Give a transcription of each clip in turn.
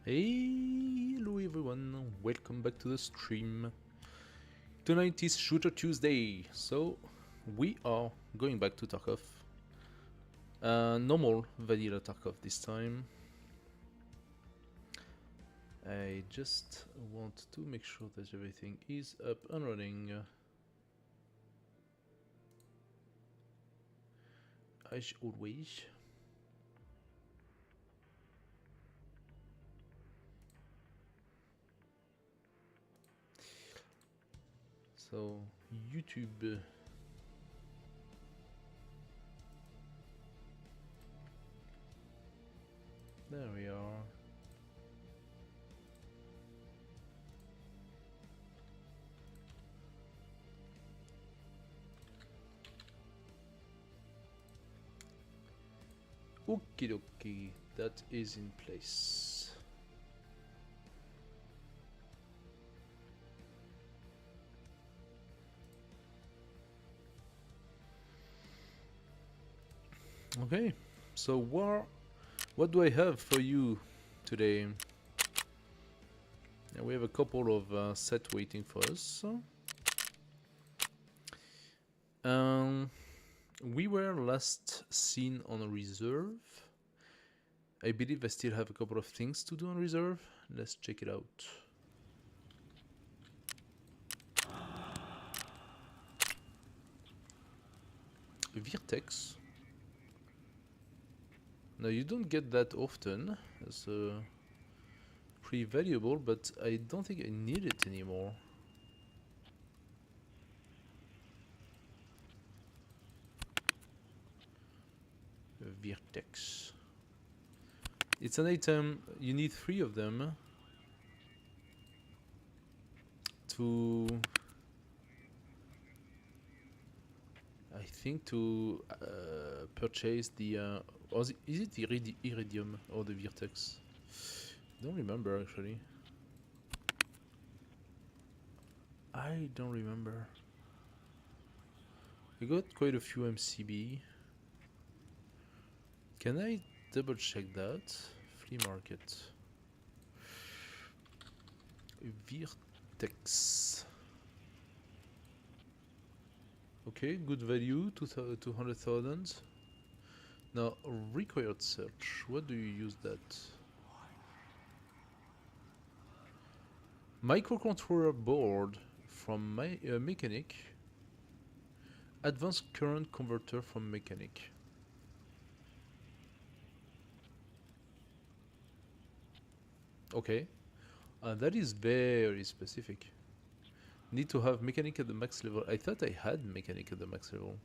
Hello everyone, welcome back to the stream. Tonight is Shooter Tuesday, so we are going back to Tarkov. Normal vanilla Tarkov this time. I just want to make sure that everything is up and running. As always. So, YouTube. There we are. Okie dokie, that is in place. Okay, so what do I have for you today? We have a couple of sets waiting for us. We were last seen on a reserve. I believe I still have a couple of things to do on reserve. Let's check it out. Vertex. Now you don't get that often. It's pretty valuable, but I don't think I need it anymore. Vertex. It's an item, you need 3 of them to, I think, to purchase the, is it the iridium or the vertex? I don't remember actually. I don't remember. I got quite a few MCB. Can I double check that? Flea market. Vertex. Okay, good value, 200,000. Now, required search. What do you use that? Microcontroller board from my mechanic. Advanced current converter from mechanic. Okay, that is very specific. Need to have mechanic at the max level. I thought I had mechanic at the max level.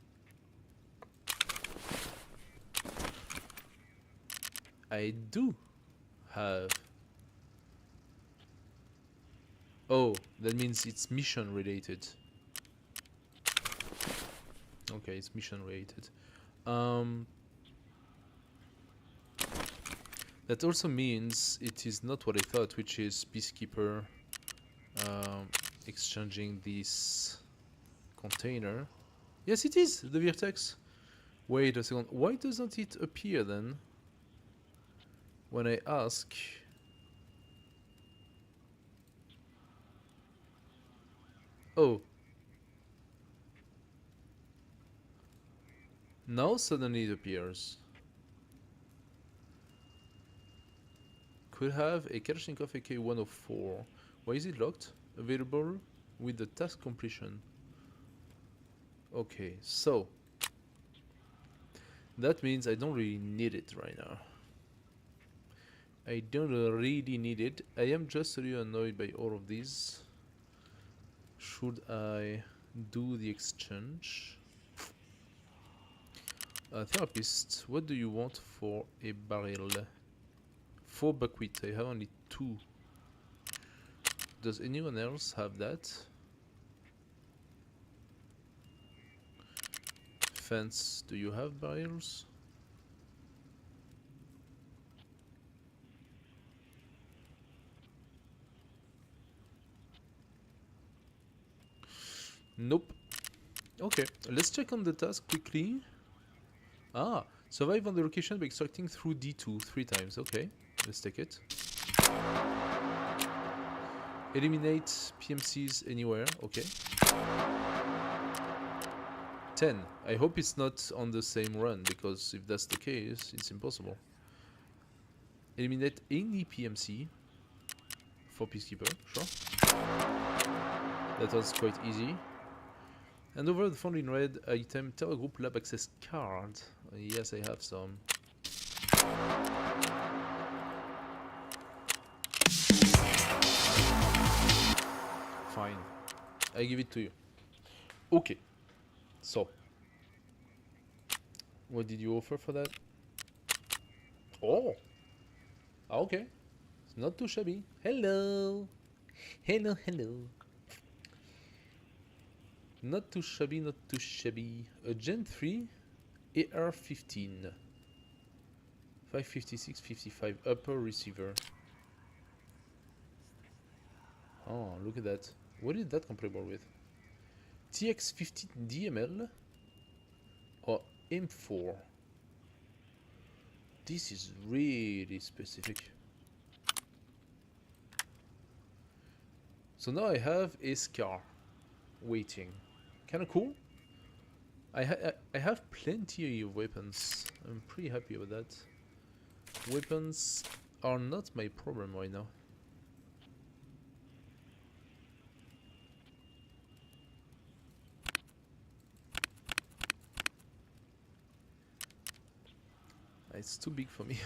I do have. Oh, that means it's mission related. Okay, it's mission related. That also means it is not what I thought, which is Peacekeeper exchanging this container. Yes, it is the Vertex. Wait a second. Why doesn't it appear then when I ask? Oh. Now suddenly it appears. Could have a Kalashnikov AK-104. Why is it locked? Available with the task completion. Okay, so that means I don't really need it right now. I don't really need it. I am just a little annoyed by all of these. Should I do the exchange? Therapist, what do you want for a barrel? 4 buckwheat. I have only 2. Does anyone else have that? Fence, do you have barrels? Nope. Okay, let's check on the task quickly. Ah, survive on the location by extracting through D2 3 times. Okay, let's take it. Eliminate PMCs anywhere. Okay. 10. I hope it's not on the same run, because if that's the case, it's impossible. Eliminate any PMC for Peacekeeper, sure. That was quite easy. And over the found in red item Terror Group Lab Access card. Yes, I have some. Fine. I give it to you. Okay. So. What did you offer for that? Oh! Okay. It's not too shabby. Hello! Hello, hello. Not too shabby, not too shabby. A Gen 3 AR-15. 556, 55 upper receiver. Oh, look at that. What is that compatible with? TX-15 DML or M4? This is really specific. So now I have a SCAR waiting. Kinda cool. I have plenty of weapons. I'm pretty happy with that. Weapons are not my problem right now. It's too big for me.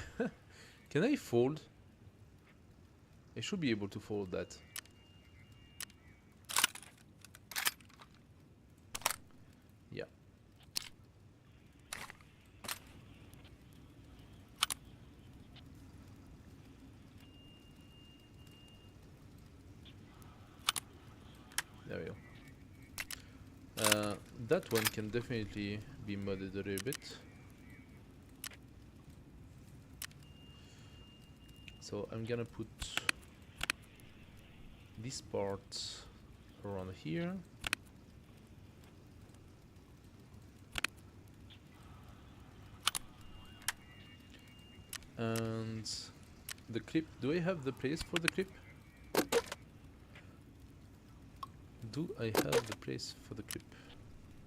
Can I fold? I should be able to fold that. Yeah. There we go. That one can definitely be modded a little bit. So I'm gonna put this part around here. And the clip, do I have the place for the clip? Do I have the place for the clip?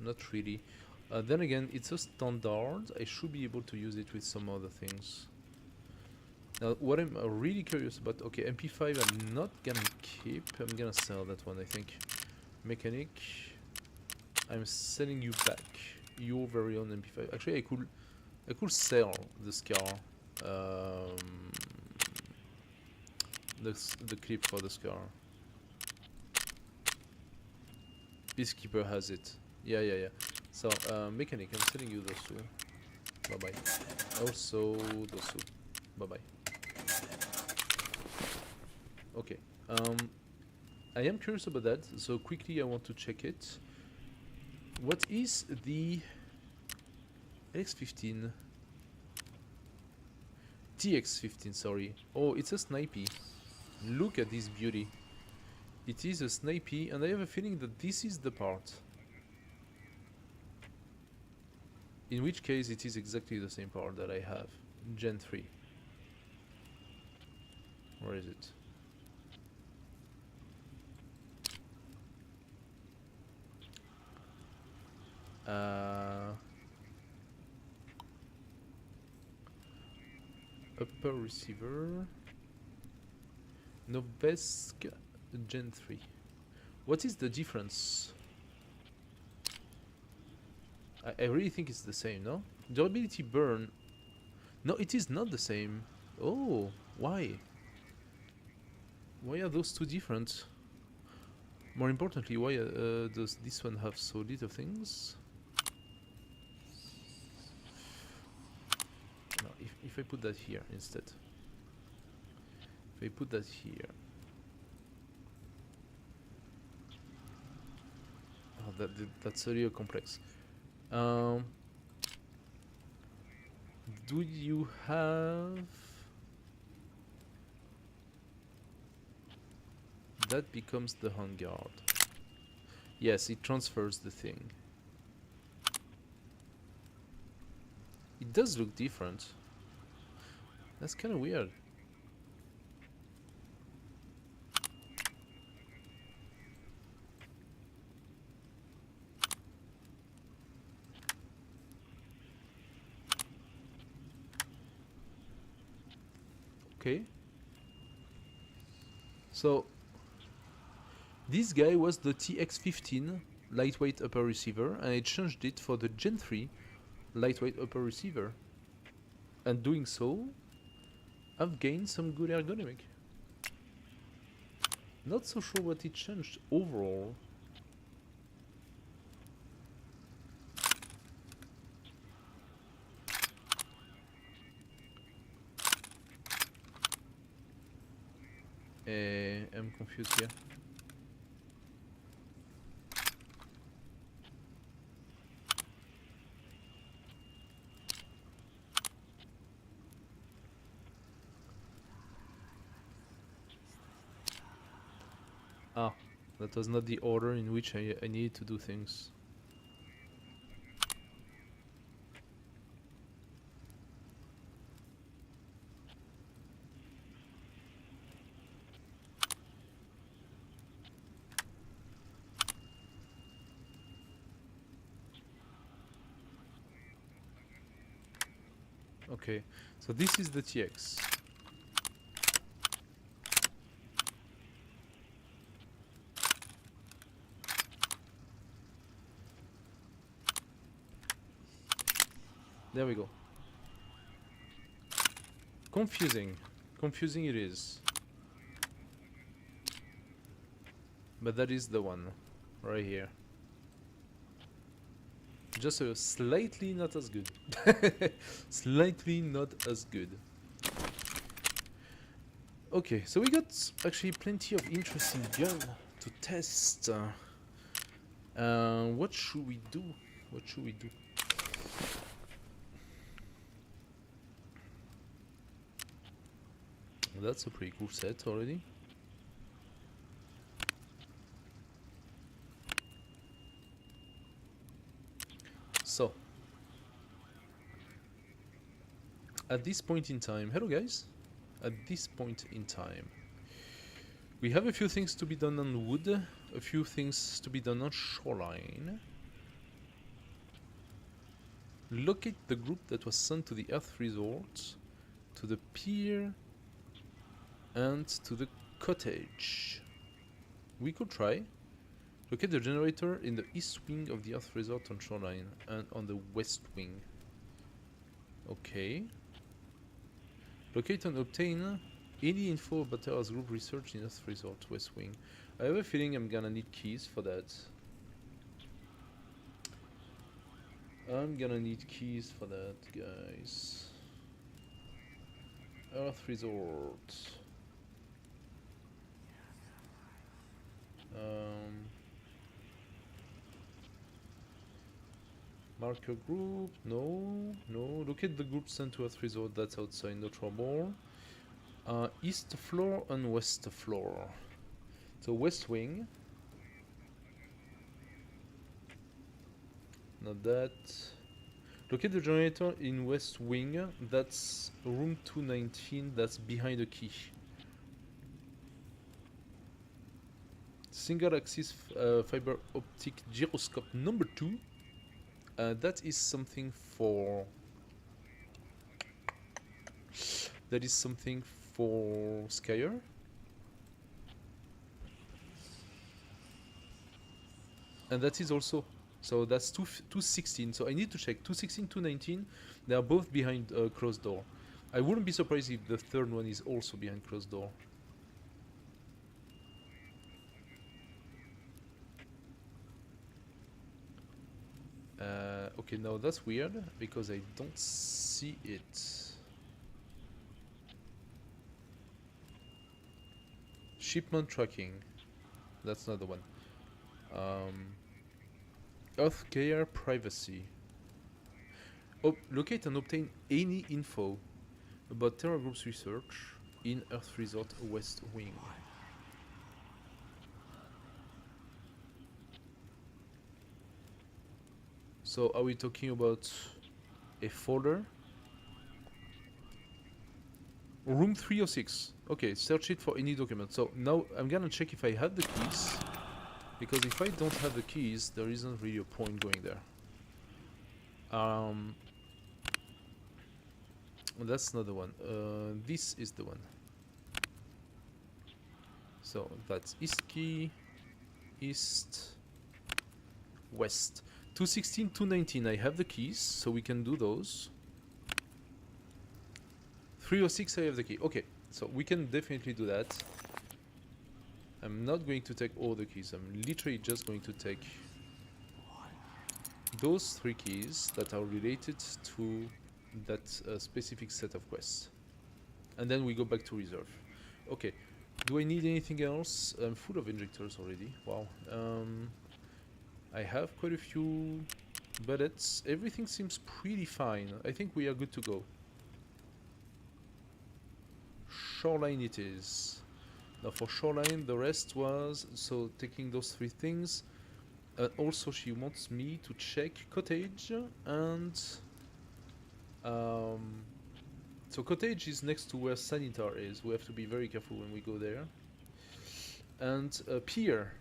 Not really. Then again, it's a standard. I should be able to use it with some other things. Now, what I'm really curious about... Okay, MP5 I'm not gonna keep. I'm gonna sell that one, I think. Mechanic. I'm selling you back your very own MP5. Actually, I could sell the SCAR. The clip for the SCAR. Peacekeeper has it. Yeah. So, mechanic, I'm selling you those two. Bye-bye. Also, those two. Bye-bye. Okay. I am curious about that, so quickly I want to check it. What is the X15? TX15, sorry. Oh, it's a snipey. Look at this beauty. It is a snipey, and I have a feeling that this is the part. In which case, it is exactly the same part that I have. Gen 3. Where is it? Upper receiver. Novesk Gen 3. What is the difference? I really think it's the same, no? Durability burn. No, it is not the same. Oh, why? Why are those two different? More importantly, why does this one have so little things? No, if I put that here instead. If I put that here. Oh, that's a real complex. Do you have... That becomes the handguard. Yes, it transfers the thing. It does look different. That's kind of weird. Okay. So this guy was the TX15 lightweight upper receiver, and I changed it for the Gen 3 lightweight upper receiver. And doing so, I've gained some good ergonomic. Not so sure what it changed overall. I'm confused here. Ah, that was not the order in which I needed to do things. Okay, so this is the TX. There we go. Confusing. Confusing it is. But that is the one. Right here. Just slightly not as good. Slightly not as good. Okay, so we got actually plenty of interesting gun to test. What should we do? What should we do? That's a pretty cool set already. So, at this point in time, hello guys. At this point in time, we have a few things to be done on wood, a few things to be done on shoreline. Locate the group that was sent to the Earth Resort, to the pier, and to the cottage. We could try. Locate the generator in the east wing of the Earth Resort on shoreline, and on the west wing. Okay. Locate and obtain any info about Terra's group research in Earth Resort West Wing. I have a feeling I'm gonna need keys for that. I'm gonna need keys for that, guys. Earth Resort. Marker group, no. Locate the group sent to Earth Resort, that's outside, no trouble. East floor and west floor. So west wing. Not that. Locate the generator in west wing, that's room 219, that's behind the key. Single axis fiber optic gyroscope number 2. That is something for... That is something for Skyer. And that is also... So that's 216. So I need to check. 216, 219. They are both behind closed door. I wouldn't be surprised if the third one is also behind closed door. Okay, now that's weird because I don't see it. Shipment tracking. That's not the one. Earth care privacy. Locate and obtain any info about Terra Group's research in Earth Resort West Wing. So are we talking about a folder? Room 306. Okay, search it for any document. So now I'm gonna check if I have the keys. Because if I don't have the keys, there isn't really a point going there. That's not the one. This is the one. So that's east key, east, west. 216, 219. I have the keys, so we can do those. 306, I have the key. Okay, so we can definitely do that. I'm not going to take all the keys. I'm literally just going to take those 3 keys that are related to that specific set of quests. And then we go back to reserve. Okay, do I need anything else? I'm full of injectors already. Wow. I have quite a few bullets. Everything seems pretty fine. I think we are good to go. Shoreline it is. Now for shoreline, the rest was so taking those 3 things. Also, she wants me to check cottage and so cottage is next to where Sanitar is. We have to be very careful when we go there. And pier.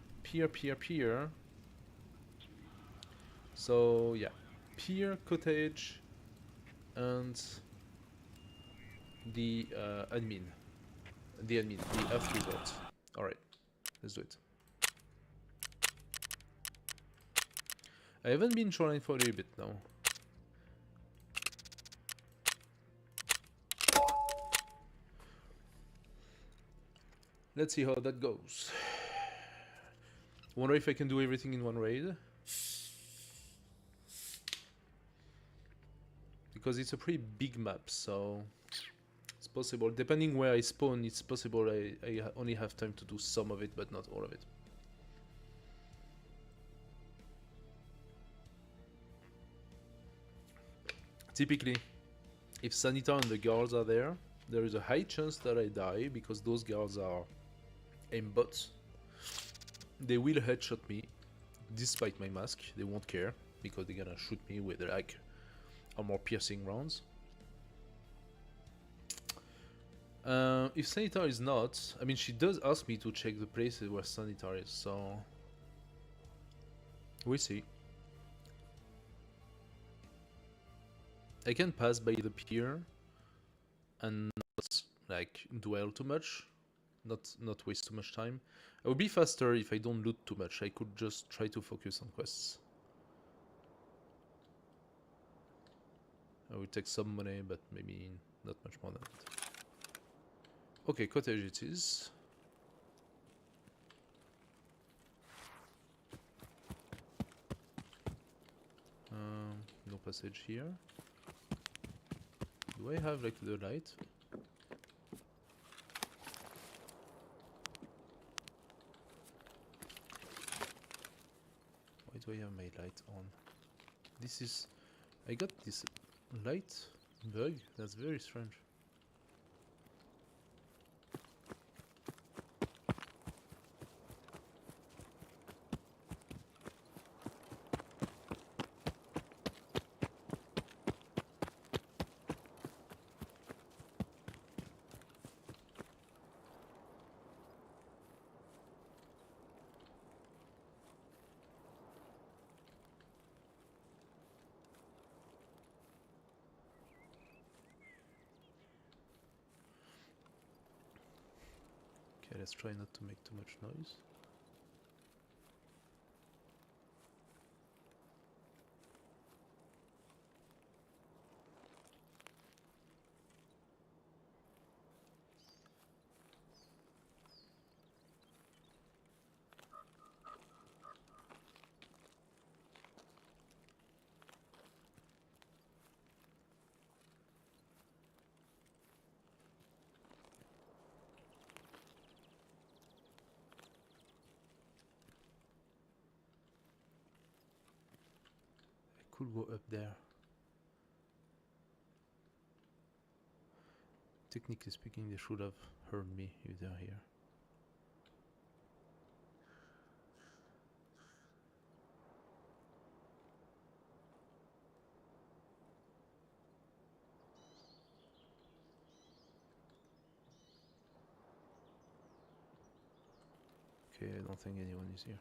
So yeah, pier, cottage, and the admin. The F resort. Alright, let's do it. I haven't been shoreline for a little bit now. Let's see how that goes. Wonder if I can do everything in one raid. Because it's a pretty big map, so it's possible. Depending where I spawn, it's possible I only have time to do some of it, but not all of it. Typically, if Sanita and the guards are there, there is a high chance that I die because those guards are aimbots. They will headshot me despite my mask. They won't care because they're gonna shoot me with like more piercing rounds. If Sanitar is not, I mean, she does ask me to check the places where Sanitar is, so we'll see. I can pass by the pier and not like dwell too much, not waste too much time. I would be faster if I don't loot too much. I could just try to focus on quests. I will take some money, but maybe not much more than that. Okay, cottage it is. No passage here. Do I have like the light? Why do I have my light on? This is... I got this light bug? That's very strange. Okay, let's try not to make too much noise. Could go up there. Technically speaking, they should have heard me if they're here. Okay, I don't think anyone is here.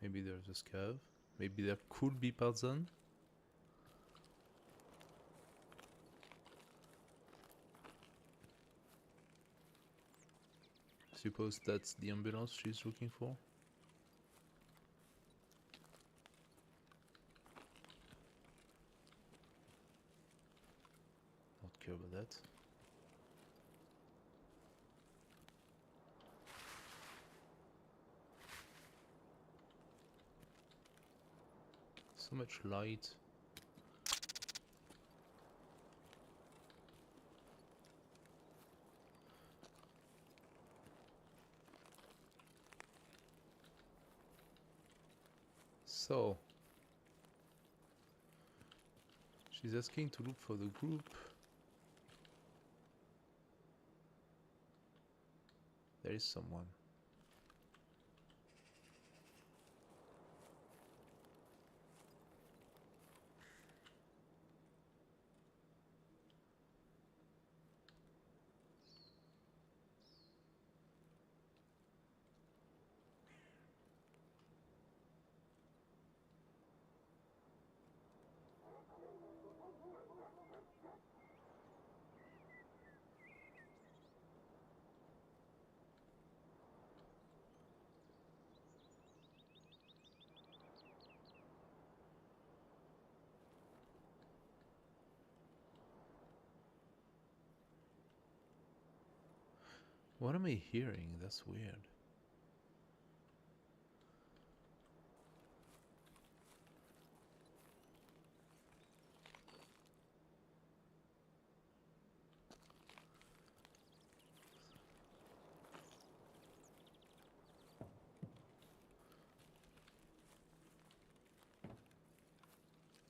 Maybe there's a scav. Maybe there could be Tarzan. Suppose that's the ambulance she's looking for. Not care about that. So much light. So she's asking to look for the group. There is someone. What am I hearing? That's weird.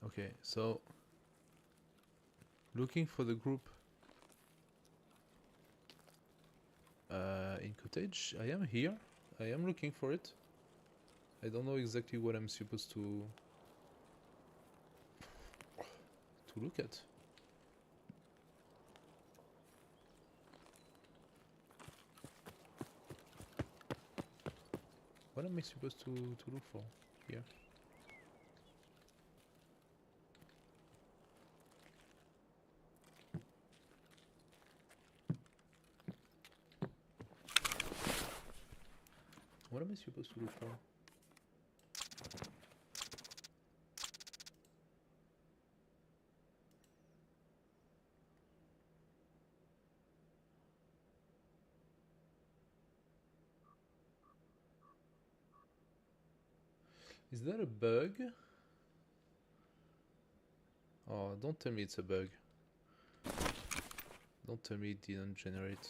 Okay, so looking for the group in cottage. I am here. I am looking for it. I don't know exactly what I'm supposed to look at. What am I supposed to look for here? What am I supposed to look for? Is that a bug? Oh, don't tell me it's a bug. Don't tell me it didn't generate.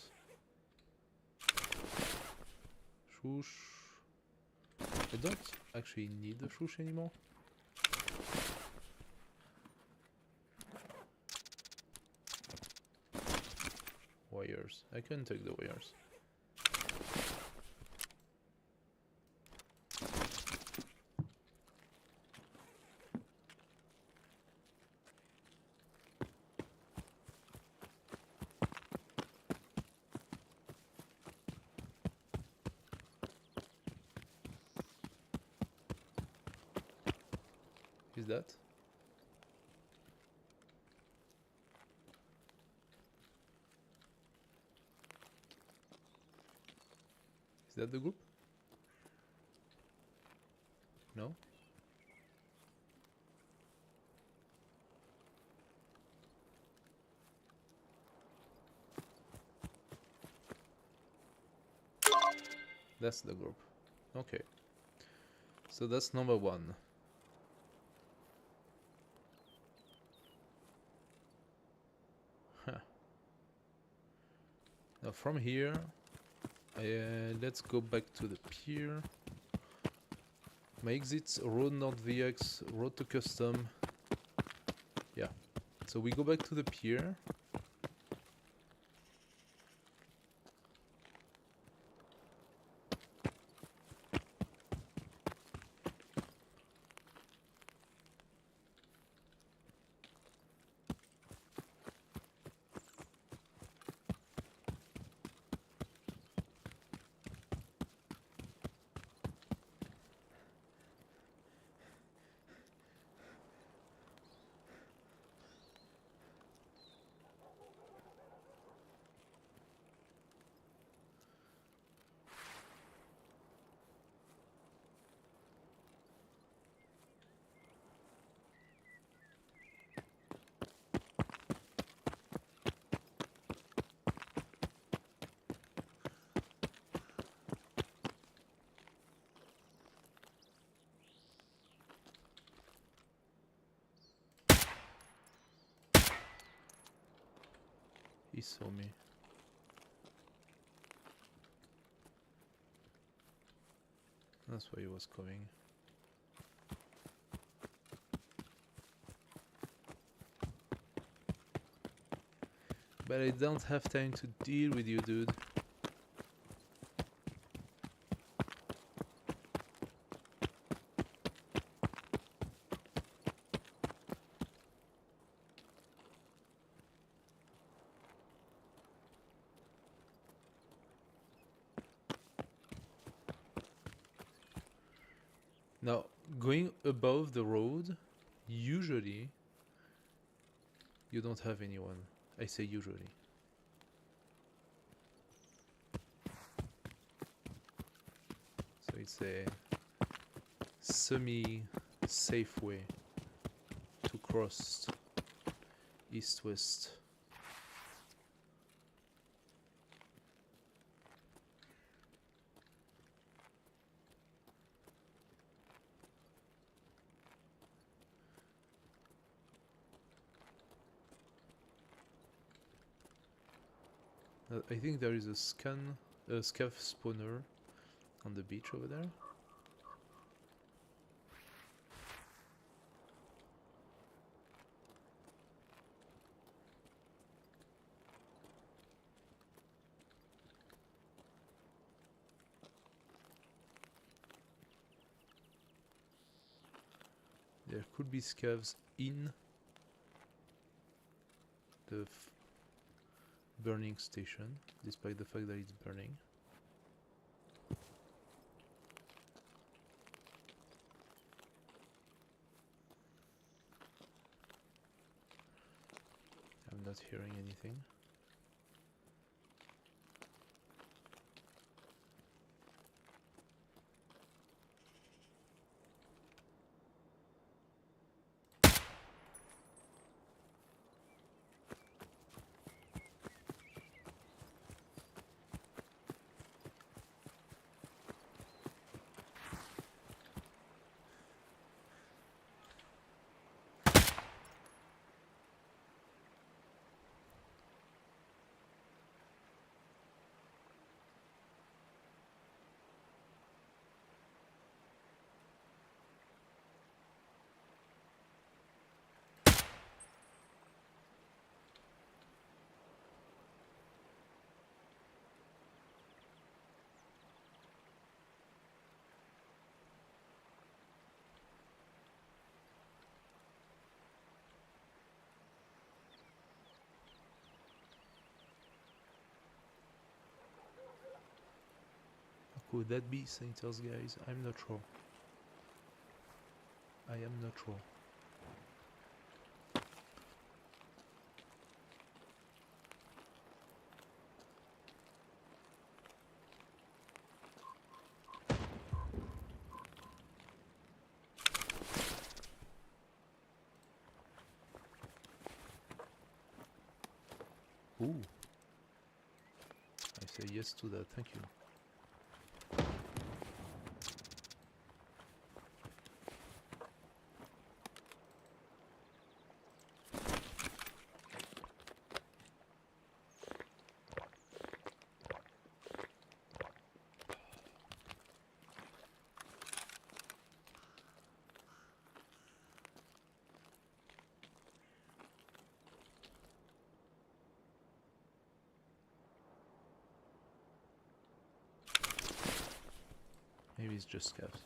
Shush. I don't actually need the shush anymore. Wires. I can take the wires. Is that? Is that the group? No? That's the group. Okay. So that's number one. Huh. Now from here, let's go back to the pier. My exits, road North VX, road to custom. Yeah. So we go back to the pier. He saw me. That's why he was coming. But I don't have time to deal with you, dude. Now, going above the road, usually you don't have anyone. I say usually. So it's a semi-safe way to cross east-west. I think there is a scav spawner on the beach over there. There could be scavs in the burning station, despite the fact that it's burning. I'm not hearing anything. Could that be Sainters, guys? I'm not sure. I am not sure. Ooh. I say yes to that, thank you. Maybe it's just scavs.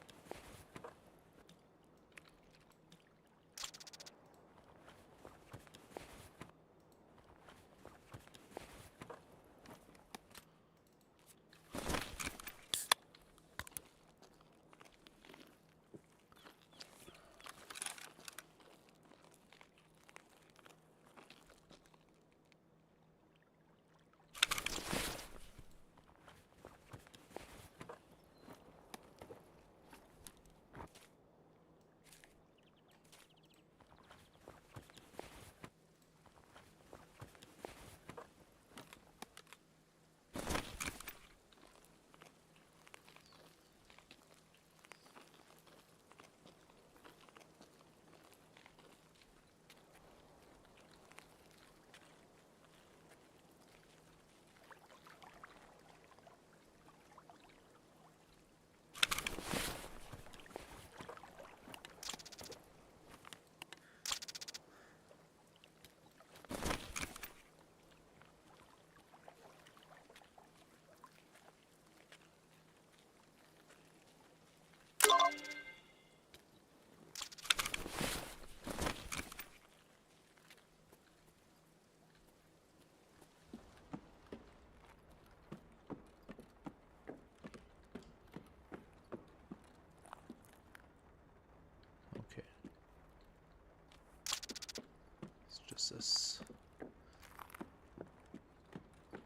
sus.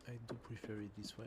I do prefer it this way.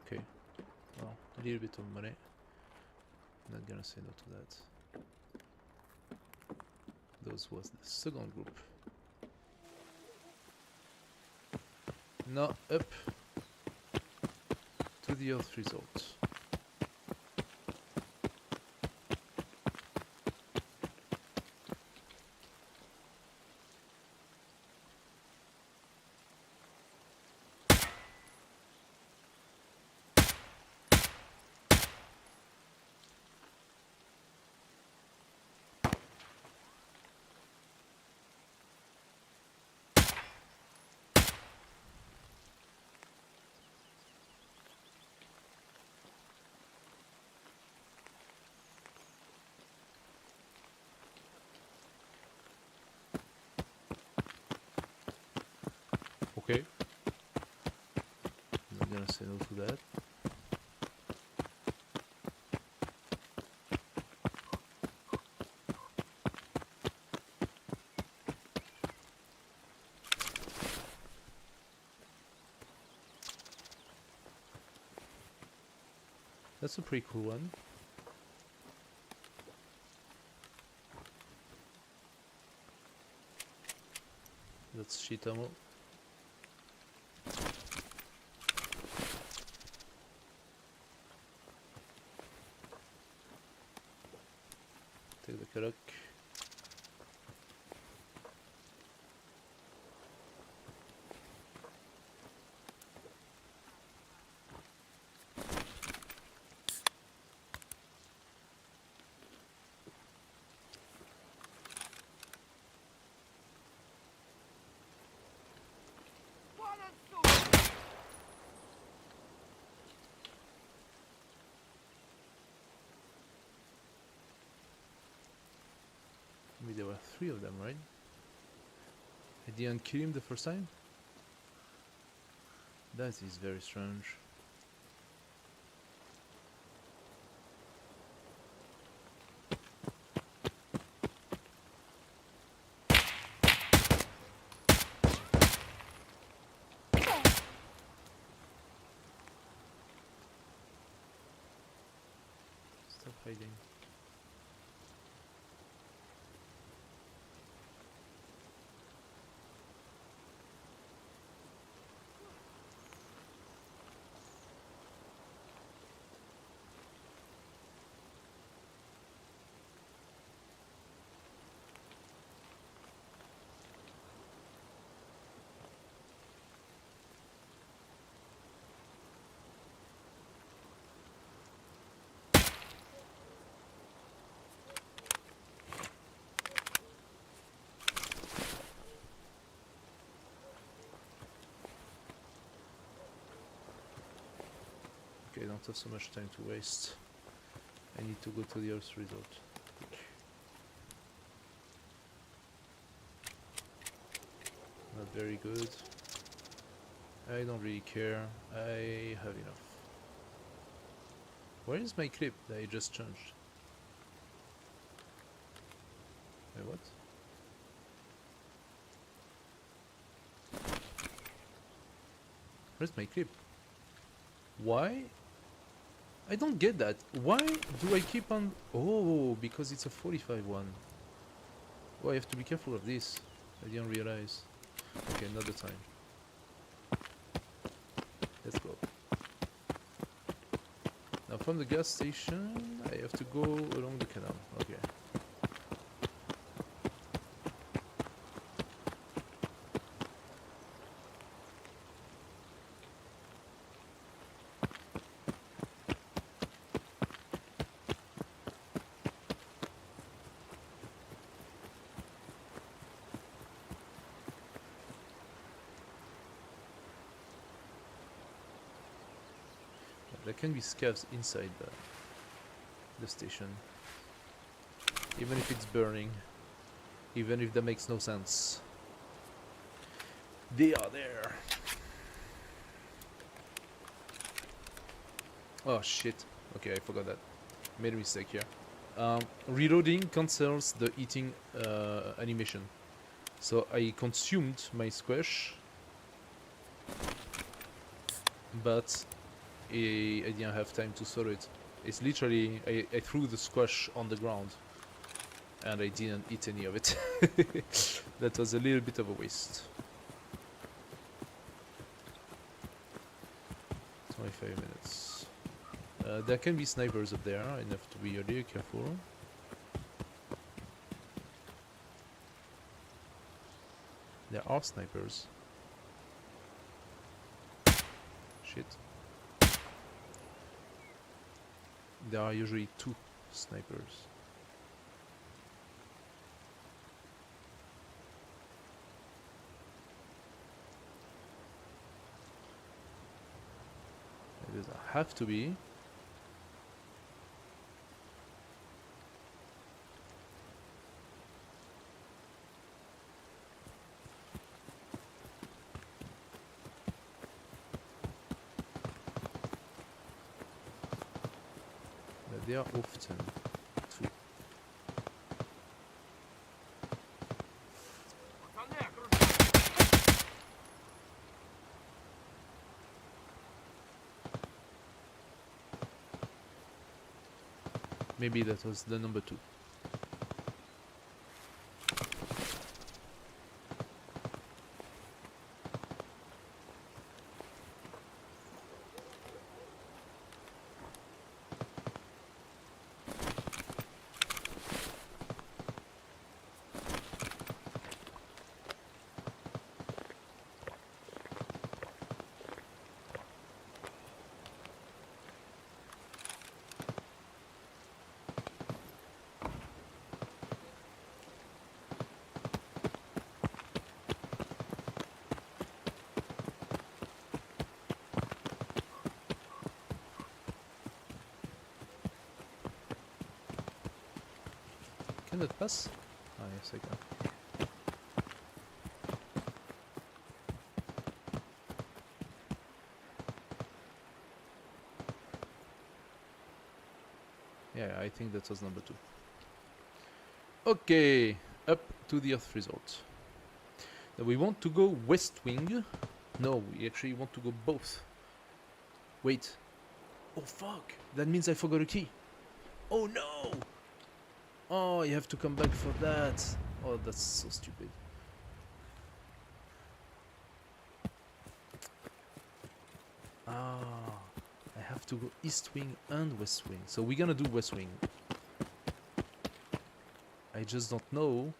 Okay, well, a little bit of money. Not gonna say no to that. Those was the second group. Now up to the earth result. Okay. Not gonna say no to that. That's a pretty cool one. That's shit ammo. Take the Karak. Maybe there were 3 of them, right? I didn't kill him the first time? That is very strange. Stop hiding. Okay, I don't have so much time to waste. I need to go to the Earth result. Not very good. I don't really care. I have enough. Where is my clip that I just changed? Wait, what? Where's my clip? Why? I don't get that. Why do I keep on... Oh, because it's a 45 one. Oh, I have to be careful of this. I didn't realize. Okay, another time. Let's go. Now from the gas station, I have to go along the canal. Okay. There can be scavs inside the station. Even if it's burning. Even if that makes no sense. They are there. Oh shit. Okay, I forgot that. Made a mistake here. Reloading cancels the eating animation. So I consumed my squash, but I didn't have time to swallow it. It's literally, I threw the squash on the ground and I didn't eat any of it. That was a little bit of a waste. 25 minutes. There can be snipers up there, I have to be really careful. There are snipers. Shit. There are usually 2 snipers. It doesn't have to be. But they are often 2. Maybe that was the number 2. Can it pass? Ah, yes, I can. Yeah, I think that was number 2. Okay, up to the Earth Resort. Now we want to go west wing. No, we actually want to go both. Wait. Oh fuck! That means I forgot a key. Oh no! Oh, you have to come back for that. Oh, that's so stupid. Ah, I have to go east wing and west wing. So we're gonna do west wing. I just don't know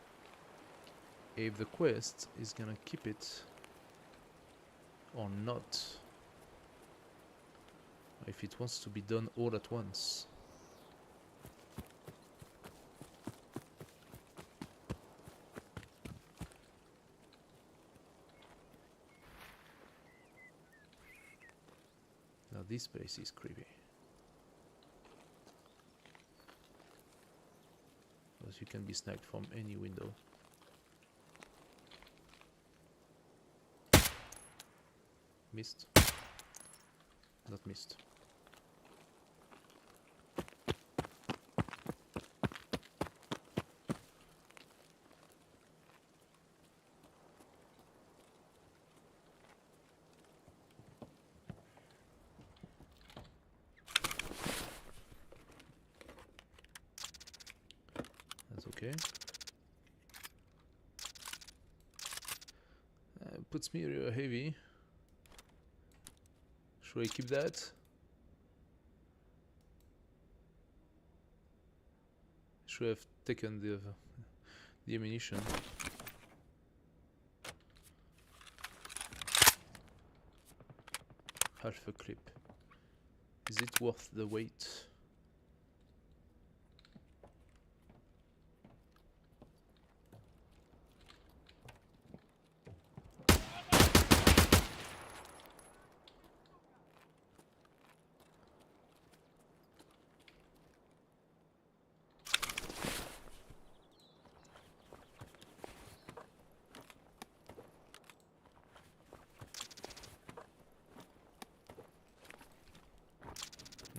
if the quest is gonna keep it or not. If it wants to be done all at once. Now this place is creepy. Because you can be sniped from any window. Missed. Not missed. That's okay. Puts me heavy. Should I keep that? Should have taken the ammunition. Half a clip. Is it worth the wait?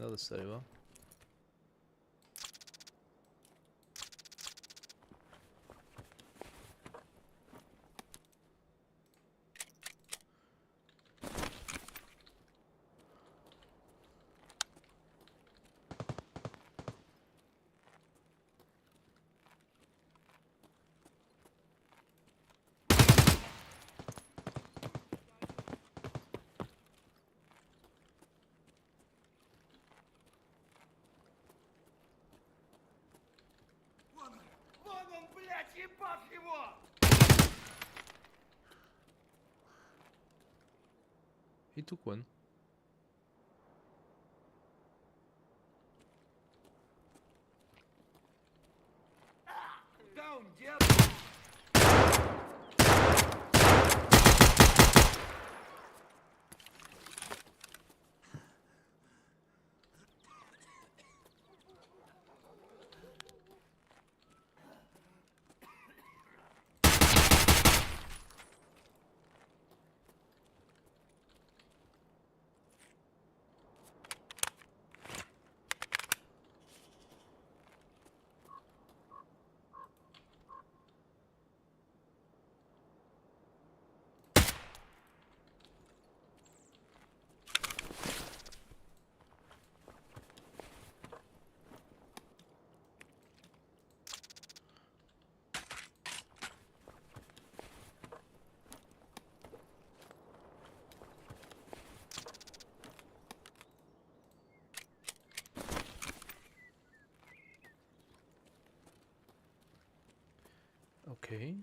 other server. Вон он, блядь, ебав его! He took one. Куда он дел? Okay.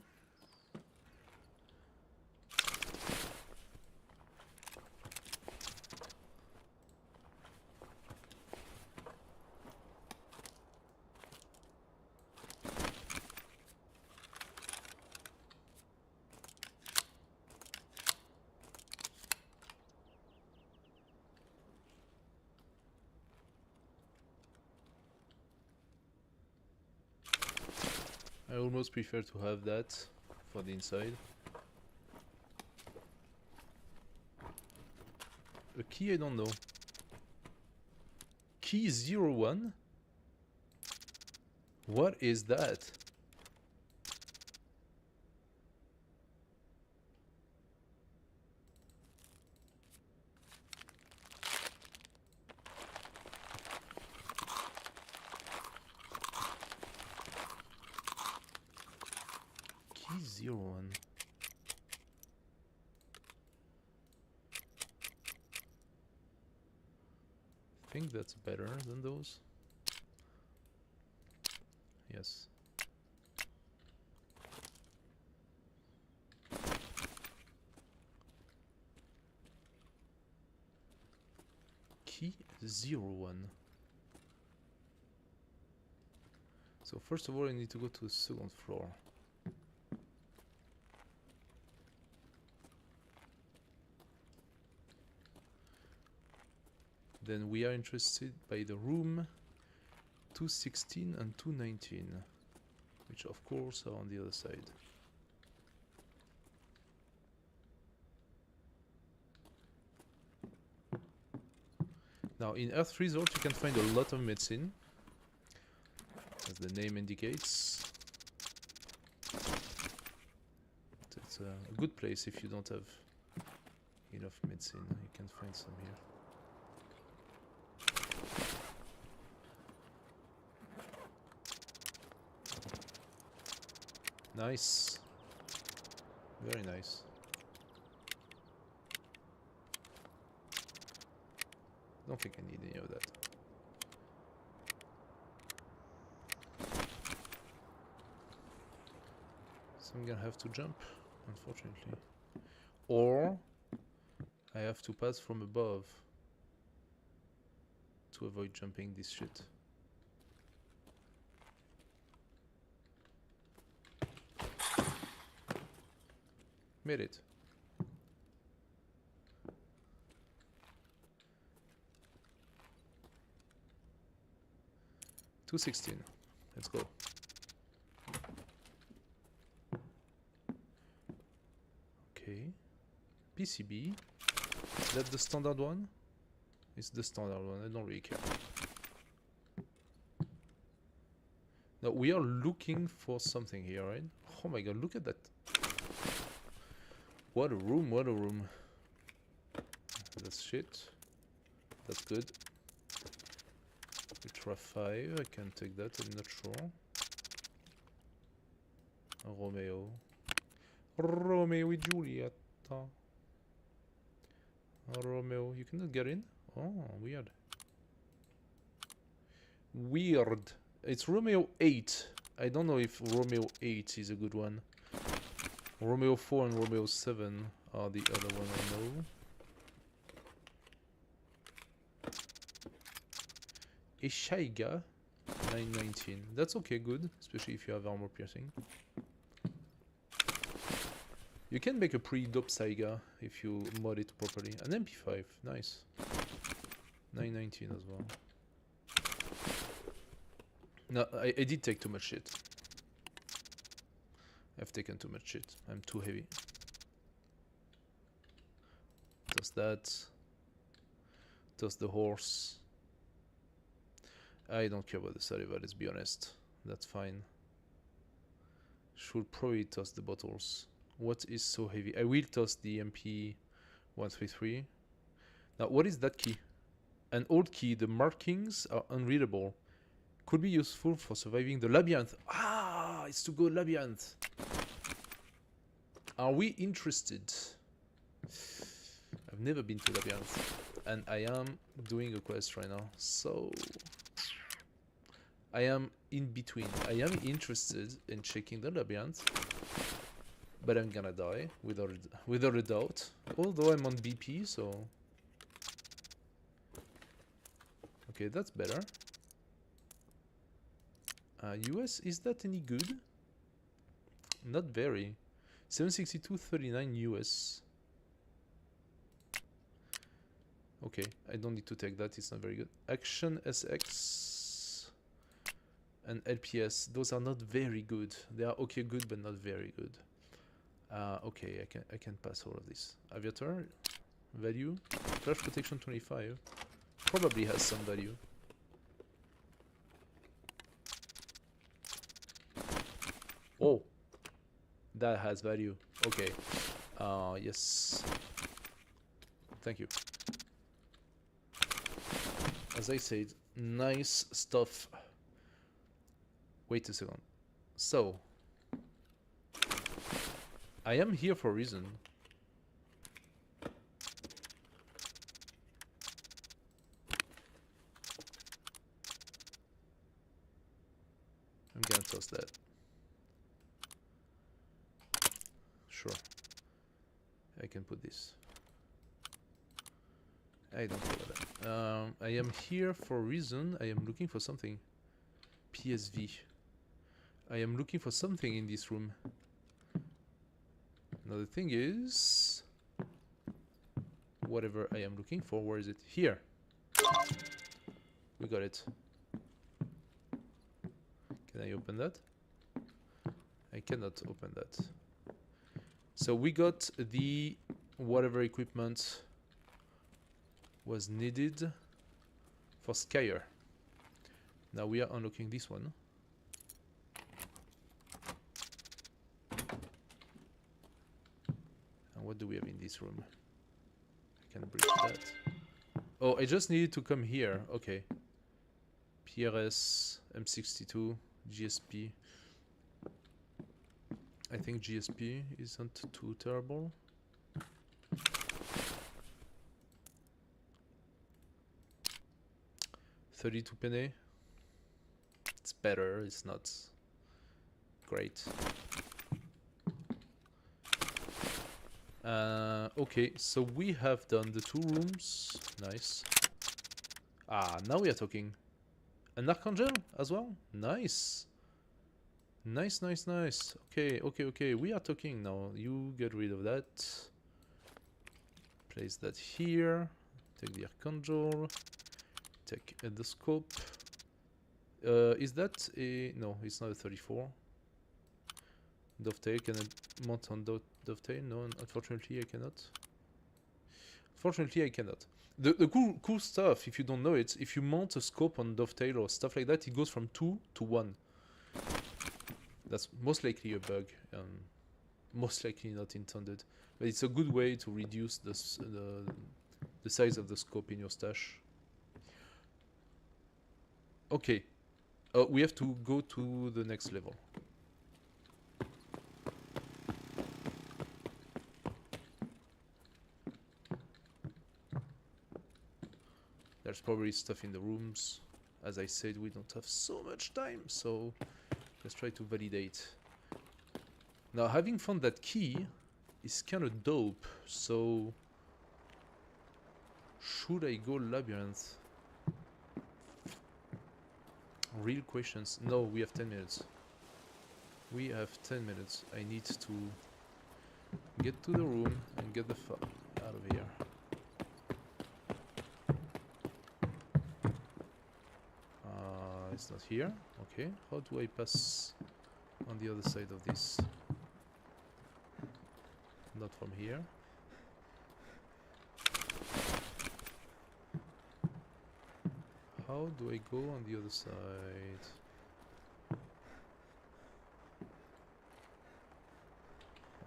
I almost prefer to have that for the inside. A key, I don't know. Key 01? What is that? Key 01. I think that's better than those. Yes. Key 01. So first of all I need to go to the second floor. Then we are interested by the room 216 and 219, which of course are on the other side. Now in Earth Resort you can find a lot of medicine, as the name indicates. So it's a good place if you don't have enough medicine. You can find some here. Nice. Very nice. Don't think I need any of that. So I'm gonna have to jump, unfortunately. Or I have to pass from above to avoid jumping this shit. Made it. $216. Let's go. Okay. PCB. That's the standard one? It's the standard one, I don't really care. Now we are looking for something here, right? Oh my god, look at that. What a room, what a room. That's shit. That's good. Ultra 5, I can take that, I'm not sure. Romeo. Romeo with Julieta. Romeo, you cannot get in? Oh, weird. Weird. It's Romeo 8. I don't know if Romeo 8 is a good one. Romeo 4 and Romeo 7 are the other one I know. Ishaiga 919. That's okay, good. Especially if you have armor piercing. You can make a pretty dope Saiga if you mod it properly. An MP5, nice. 919 as well. No, I did take too much shit. I've taken too much shit. I'm too heavy. Toss that. Toss the horse. I don't care about the saliva, let's be honest. That's fine. Should probably toss the bottles. What is so heavy? I will toss the MP133. Now, what is that key? An old key. The markings are unreadable. Could be useful for surviving the labyrinth. Ah, it's to go labyrinth. Are we interested? I've never been to labyrinth. And I am doing a quest right now. So I am in between. I am interested in checking the labyrinth. But I'm gonna die without a doubt. Although I'm on BP, so okay, that's better. US, is that any good? Not very. 762.39 US. Okay, I don't need to take that, it's not very good. Action SX and LPS, those are not very good. They are okay good, but not very good. Okay, I can pass all of this. Aviator, value, flash protection 25. Probably has some value. Oh, that has value. Okay. Yes. Thank you. As I said, nice stuff. Wait a second. So, I am here for a reason. I'm gonna toss that. Sure. I can put this. I don't care about that. I am here for a reason. I am looking for something. PSV. I am looking for something in this room. Now the thing is, whatever I am looking for, where is it? Here. We got it. Can I open that? I cannot open that. So we got the whatever equipment was needed for Skyer. Now we are unlocking this one. And what do we have in this room? I can breach that. Oh, I just needed to come here. Okay. PRS, M62, GSP. I think GSP isn't too terrible. $32 penny. It's better, it's not great. Okay, so we have done the 2 rooms. Nice. Ah, now we are talking. An Archangel as well? Nice. Nice, nice, nice. Okay, okay, okay. We are talking now. You get rid of that. Place that here. Take the Archangel. Take the scope. Is that a... No, it's not a 34. Dovetail, can I mount on dovetail? No, unfortunately I cannot. Unfortunately, I cannot. The cool stuff, if you don't know it, if you mount a scope on Dovetail or stuff like that, it goes from 2 to 1. That's most likely a bug, most likely not intended. But it's a good way to reduce the size of the scope in your stash. Okay, we have to go to the next level. There's probably stuff in the rooms. As I said, we don't have so much time, so let's try to validate. Now, having found that key is kind of dope, so should I go labyrinth? Real questions. No, we have 10 minutes. We have 10 minutes. I need to get to the room and get the fuck out of here. It's not here. Okay, how do I pass on the other side of this? Not from here. How do I go on the other side?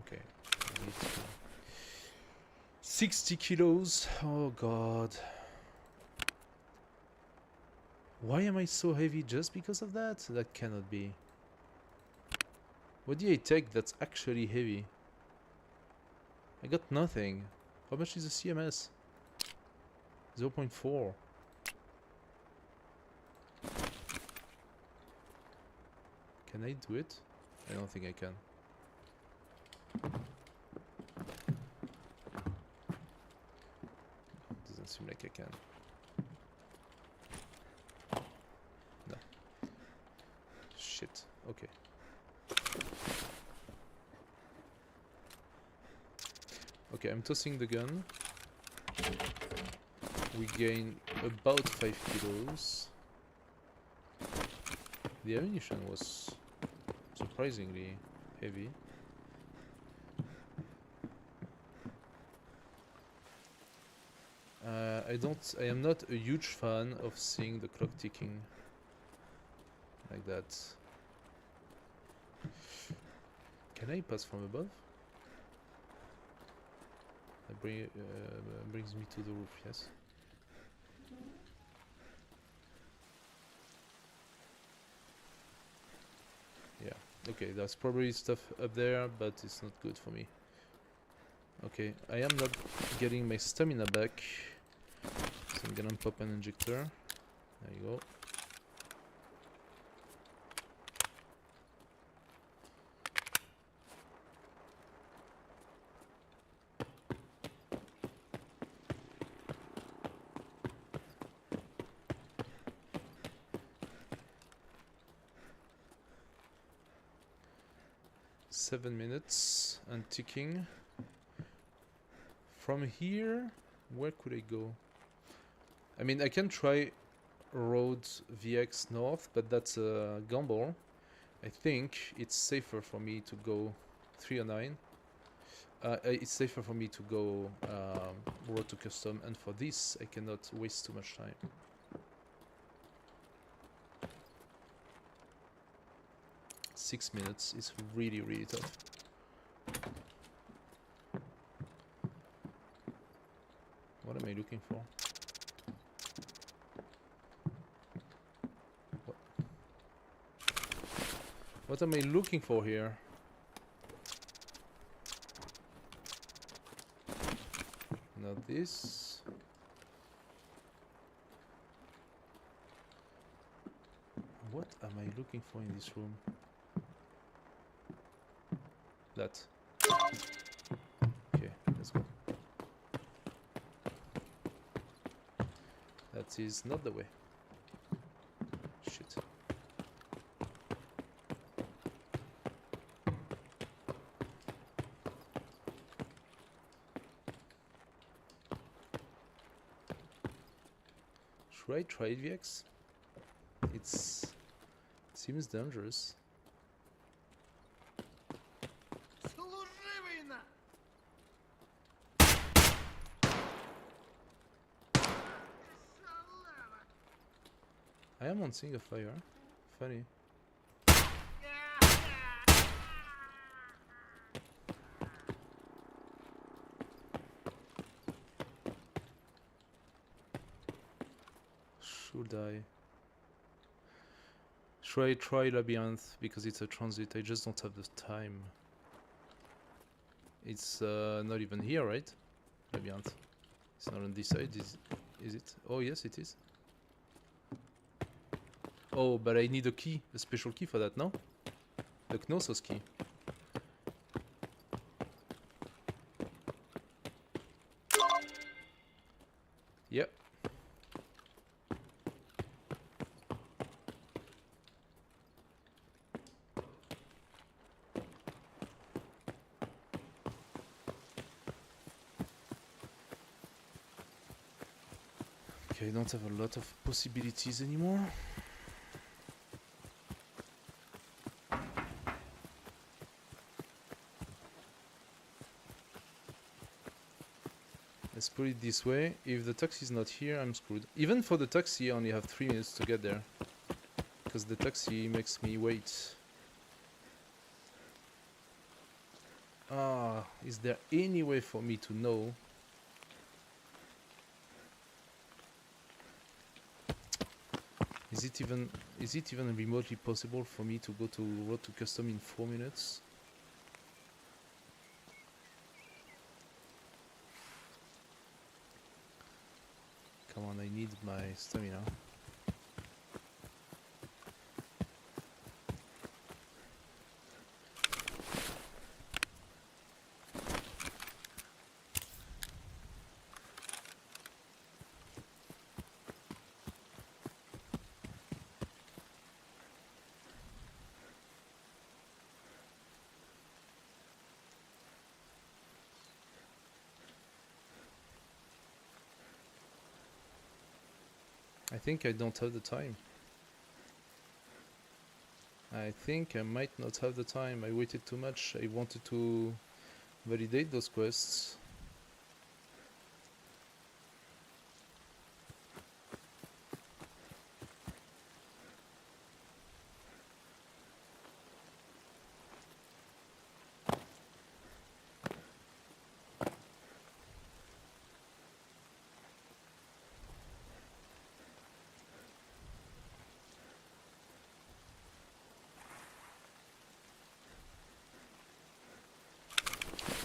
Okay, I need to 60 kilos. Oh god. Why am I so heavy just because of that? That cannot be. What did I take that's actually heavy? I got nothing. How much is the CMS? 0.4. Can I do it? I don't think I can. Doesn't seem like I can. No. Shit. Okay. Okay, I'm tossing the gun. We gain about 5 kilos. The ammunition was surprisingly heavy. I am not a huge fan of seeing the clock ticking like that. Can I pass from above? That brings me to the roof, yes. Yeah, okay, there's probably stuff up there, but it's not good for me. Okay, I am not getting my stamina back, so I'm gonna pop an injector. There you go. Seven minutes and ticking. From here, where could I go? I mean, I can try road VX north, but that's a gamble. I think it's safer for me to go 309. It's safer for me to go road to custom, and for this I cannot waste too much time. Six minutes is really, really tough. What am I looking for? What am I looking for here? Not this. What am I looking for in this room? That. Okay, let's go. That is not the way. Shit. Should I try VX? It seems dangerous. time on seeing a fire. Funny. Should I? Should I try Labyrinth because it's a transit? I just don't have the time. It's not even here, right? Labyrinth. It's not on this side, is it? Oh yes, it is. Oh, but I need a key, a special key for that, no? The Knossos key. Yep. Okay, I don't have a lot of possibilities anymore. Let's put it this way, if the taxi is not here, I'm screwed. Even for the taxi, I only have 3 minutes to get there. Because the taxi makes me wait. Ah, is there any way for me to know? Is it even remotely possible for me to go to road to custom in 4 minutes? Come on, I need my stamina. I think I don't have the time. I think I might not have the time. I waited too much. I wanted to validate those quests.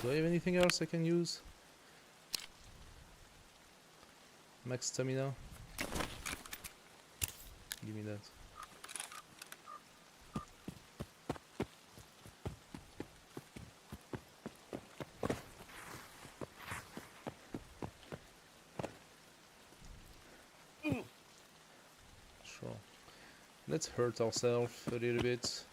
Do I have anything else I can use? Max stamina? Give me that. Sure. Let's hurt ourselves a little bit.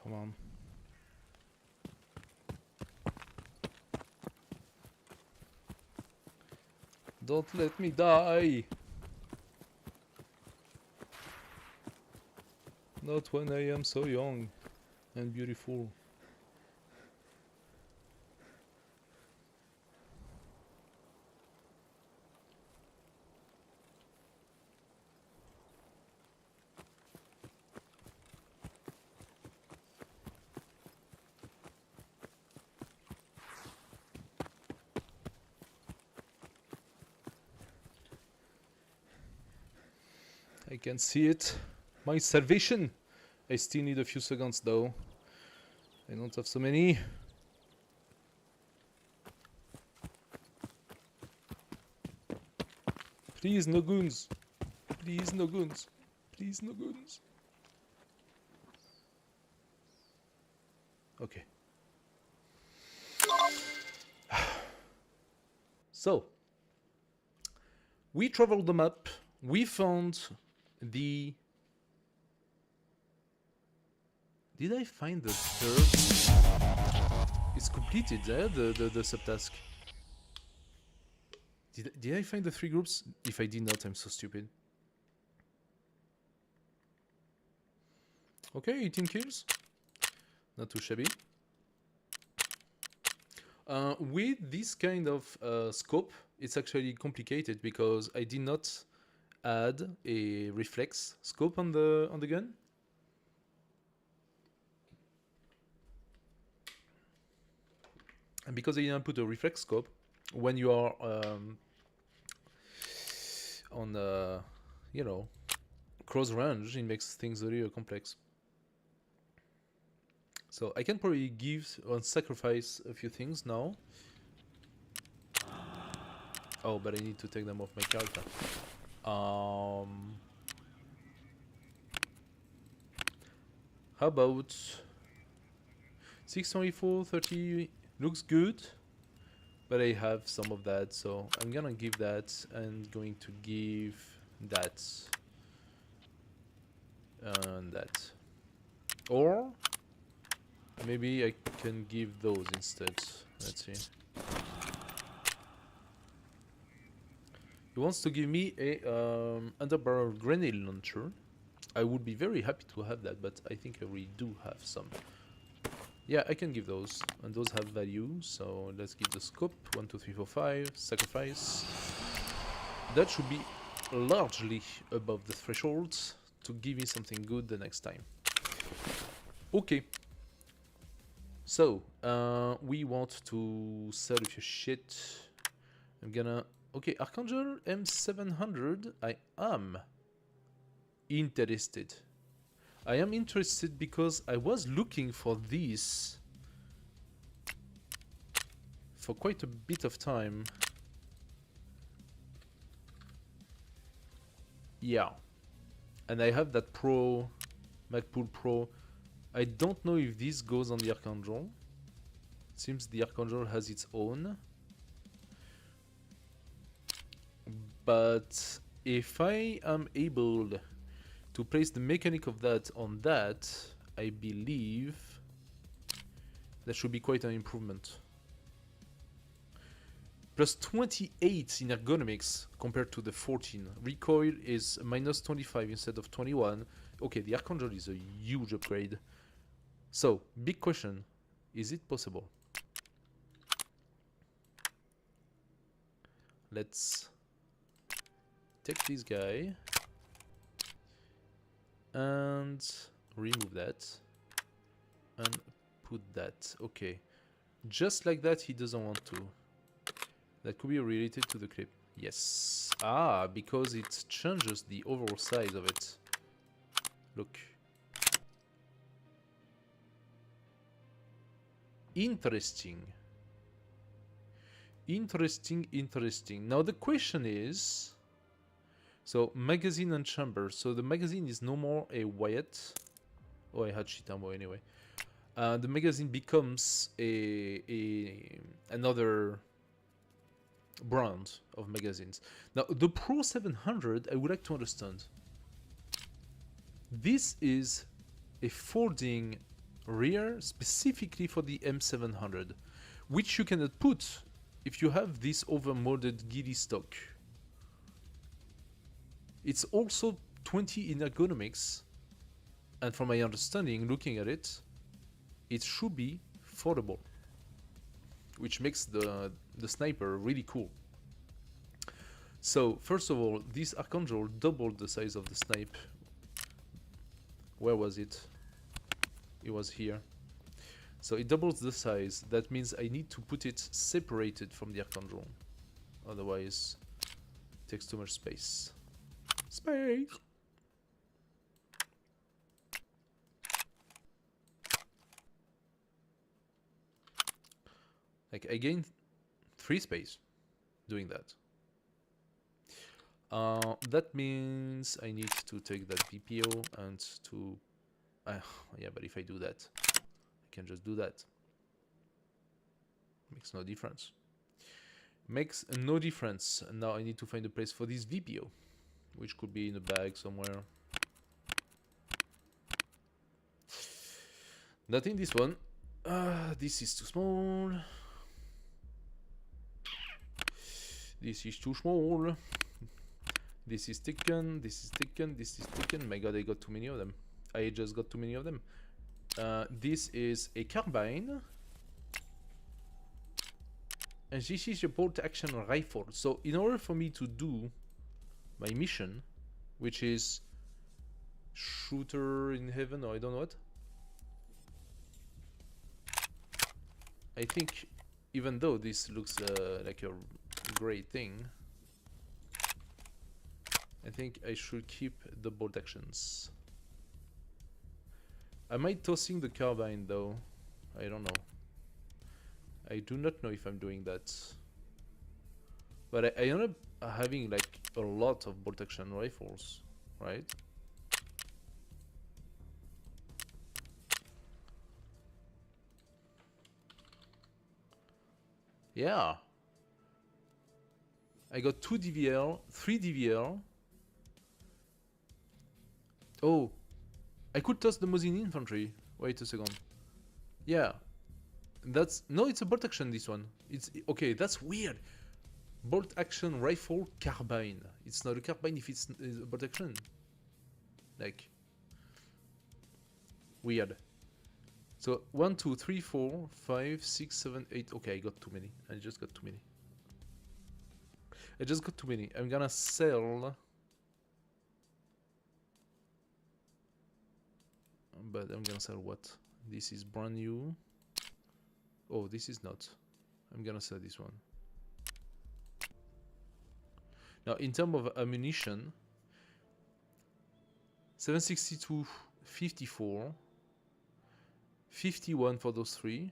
Come on. Don't let me die! Not when I am so young and beautiful. I can see it. My salvation! I still need a few seconds though. I don't have so many. Please, no goons. Please, no goons. Please, no goons. Okay. So, we traveled the map. We found the... Did I find the third? It's completed, the subtask. Did I find the 3 groups? If I did not, I'm so stupid. Okay, 18 kills. Not too shabby. With this kind of scope, it's actually complicated because I did not add a reflex scope on the gun. And because I didn't put a reflex scope, when you are on you know, close range, it makes things really complex. So I can probably give or sacrifice a few things now. Oh, but I need to take them off my character. How about 624, 30 looks good, but I have some of that, so I'm gonna give that and going to give that and that. Or maybe I can give those instead. Let's see. He wants to give me a underbarrel grenade launcher. I would be very happy to have that, but I think I really do have some. Yeah, I can give those, and those have value, so let's give the scope. 1, 2, 3, 4, 5, sacrifice. That should be largely above the threshold to give me something good the next time. Okay. So, we want to sell a few shit. I'm gonna... Okay, Archangel M700, I am interested. I am interested because I was looking for this for quite a bit of time. Yeah. And I have that Pro, MacPool Pro. I don't know if this goes on the Archangel. It seems the Archangel has its own. But if I am able to place the mechanic of that on that, I believe that should be quite an improvement. Plus 28 in ergonomics compared to the 14. Recoil is minus 25 instead of 21. Okay, the Archangel is a huge upgrade. So, big question, is it possible? Let's take this guy and remove that and put that. Okay, just like that, he doesn't want to. That could be related to the clip. Yes. Ah, because it changes the overall size of it. Look. Interesting. Interesting, interesting. Now the question is... So, magazine and chamber. So the magazine is no more a Wyatt. Oh, I had shit ammo anyway. The magazine becomes another brand of magazines. Now, the Pro 700, I would like to understand. This is a folding rear specifically for the M700, which you cannot put if you have this overmolded giddy stock. It's also 20 in ergonomics, and from my understanding, looking at it, it should be foldable, which makes the sniper really cool. So, first of all, this Archangel doubled the size of the snipe. Where was it? It was here. So it doubles the size. That means I need to put it separated from the Archangel. Otherwise, it takes too much space. Space! Like, I gained 3 space doing that. That means I need to take that BPO and to... yeah, but if I do that, I can just do that. Makes no difference. Makes no difference. And now I need to find a place for this VPO, which could be in a bag somewhere. Not in this one. This is too small. This is too small. This is taken. This is taken. This is taken. My god, I got too many of them. I just got too many of them. This is a carbine. And this is a bolt action rifle. So in order for me to do my mission, which is shooter in heaven, or I don't know what, I think even though this looks like a great thing, I think I should keep the bolt actions. Am I tossing the carbine though? I don't know. I do not know if I'm doing that. But I end up having like a lot of bolt action rifles, right? Yeah. I got 2 DVL, 3 DVL. Oh, I could toss the Mosin infantry. Wait a second. Yeah. That's... No, it's a bolt action, this one. It's... Okay, that's weird. Bolt action rifle carbine. It's not a carbine if it's a bolt action. Like... Weird. So, 1, 2, 3, 4, 5, 6, 7, 8... Okay, I got too many. I just got too many. I just got too many. I'm gonna sell... But I'm gonna sell what? This is brand new. Oh, this is not. I'm gonna sell this one. Now, in terms of ammunition, 762, 54, 51 for those three,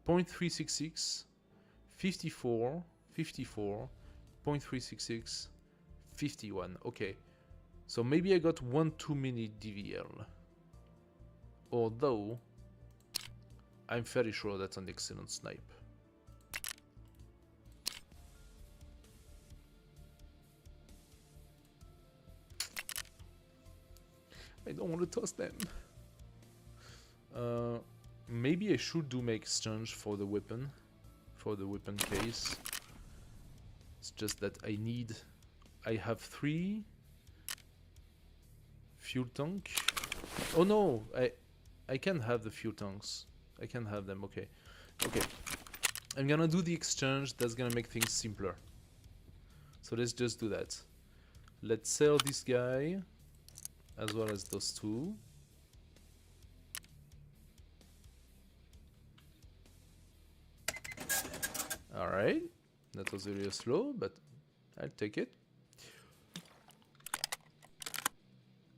.366, 54, 54, .366, 51. Okay, so maybe I got one too many DVL. Although, I'm fairly sure that's an excellent snipe. I don't want to toss them. Maybe I should do my exchange for the weapon case. It's just that I have 3 fuel tank. Oh no, I can have the fuel tanks. I can have them. Okay. I'm gonna do the exchange. That's gonna make things simpler. So let's just do that. Let's sell this guy as well as those 2. Alright. That was really slow, but I'll take it.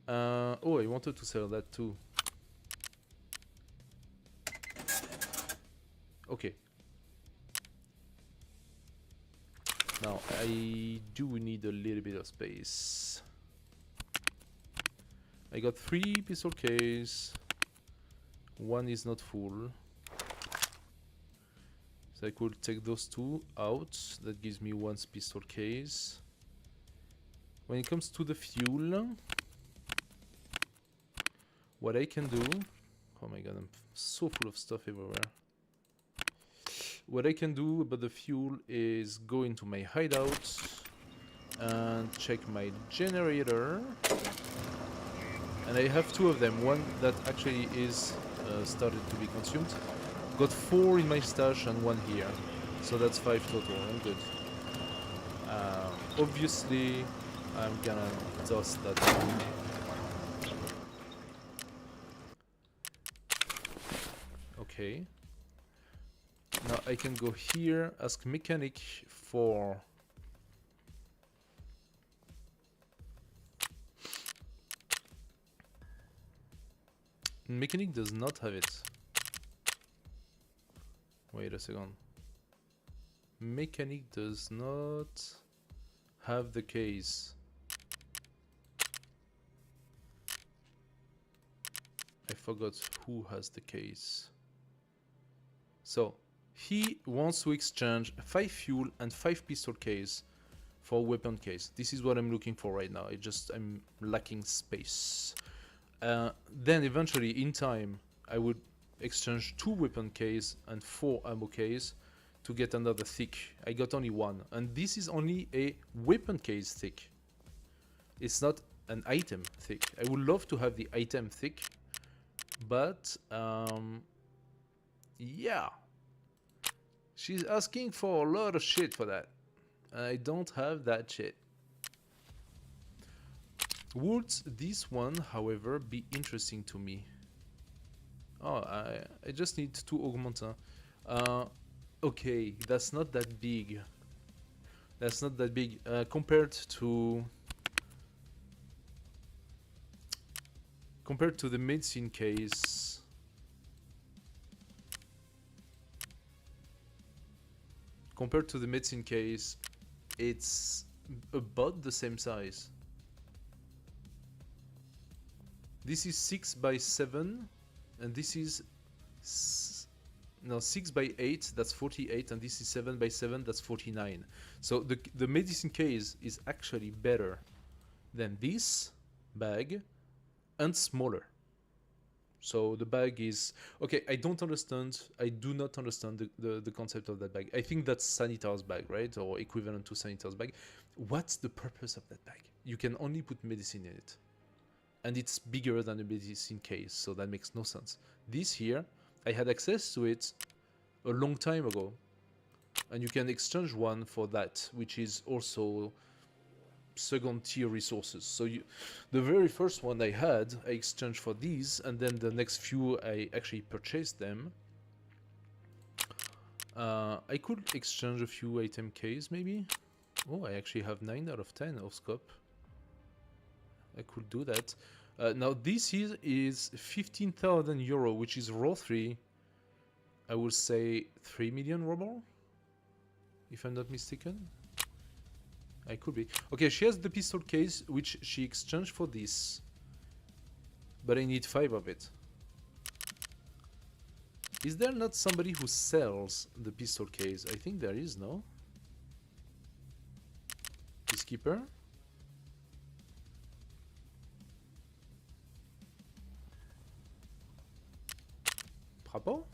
Oh, I wanted to sell that too. Okay. Now, I do need a little bit of space. I got 3 pistol case. 1 is not full. So I could take those 2 out. That gives me 1 pistol case. When it comes to the fuel, what I can do... Oh my god, I'm so full of stuff everywhere. What I can do about the fuel is go into my hideout and check my generator. And I have 2 of them. One that actually is started to be consumed. Got 4 in my stash and 1 here. So that's 5 total. I'm good. Obviously, I'm gonna toss that one. Okay. Now I can go here, ask mechanic for... Mechanic does not have it. Wait a second. Mechanic does not have the case. I forgot who has the case. So he wants to exchange 5 fuel and 5 pistol case for weapon case. This is what I'm looking for right now. I'm lacking space. Then eventually in time I would exchange 2 weapon case and 4 ammo case to get another thick. I got only 1, and this is only a weapon case thick. It's not an item thick. I would love to have the item thick, but yeah, she's asking for a lot of shit for that. I don't have that shit. Would this one, however, be interesting to me? Oh, I just need 2 augmentants. Okay, that's not that big. That's not that big compared to the medicine case. Compared to the medicine case, it's about the same size. This is 6 by 7, and this is 6 by 8, that's 48, and this is 7 by 7, that's 49. So the medicine case is actually better than this bag and smaller. So the bag is okay. I do not understand the concept of that bag. I think that's Sanitar's bag, right, or equivalent to Sanitar's bag. What's the purpose of that bag? You can only put medicine in it, and it's bigger than a medicine case, so that makes no sense. This here, I had access to it a long time ago, and you can exchange one for that, which is also second tier resources. So the very first one I had, I exchanged for these, and then the next few I actually purchased them. I could exchange a few item keys maybe. Oh, I actually have 9 out of 10 of scope. I could do that. Now this is 15,000 euro, which is raw 3. I would say 3 million ruble, if I'm not mistaken. I could be. Okay, she has the pistol case, which she exchanged for this. But I need 5 of it. Is there not somebody who sells the pistol case? I think there is, no? Peacekeeper? Bravo?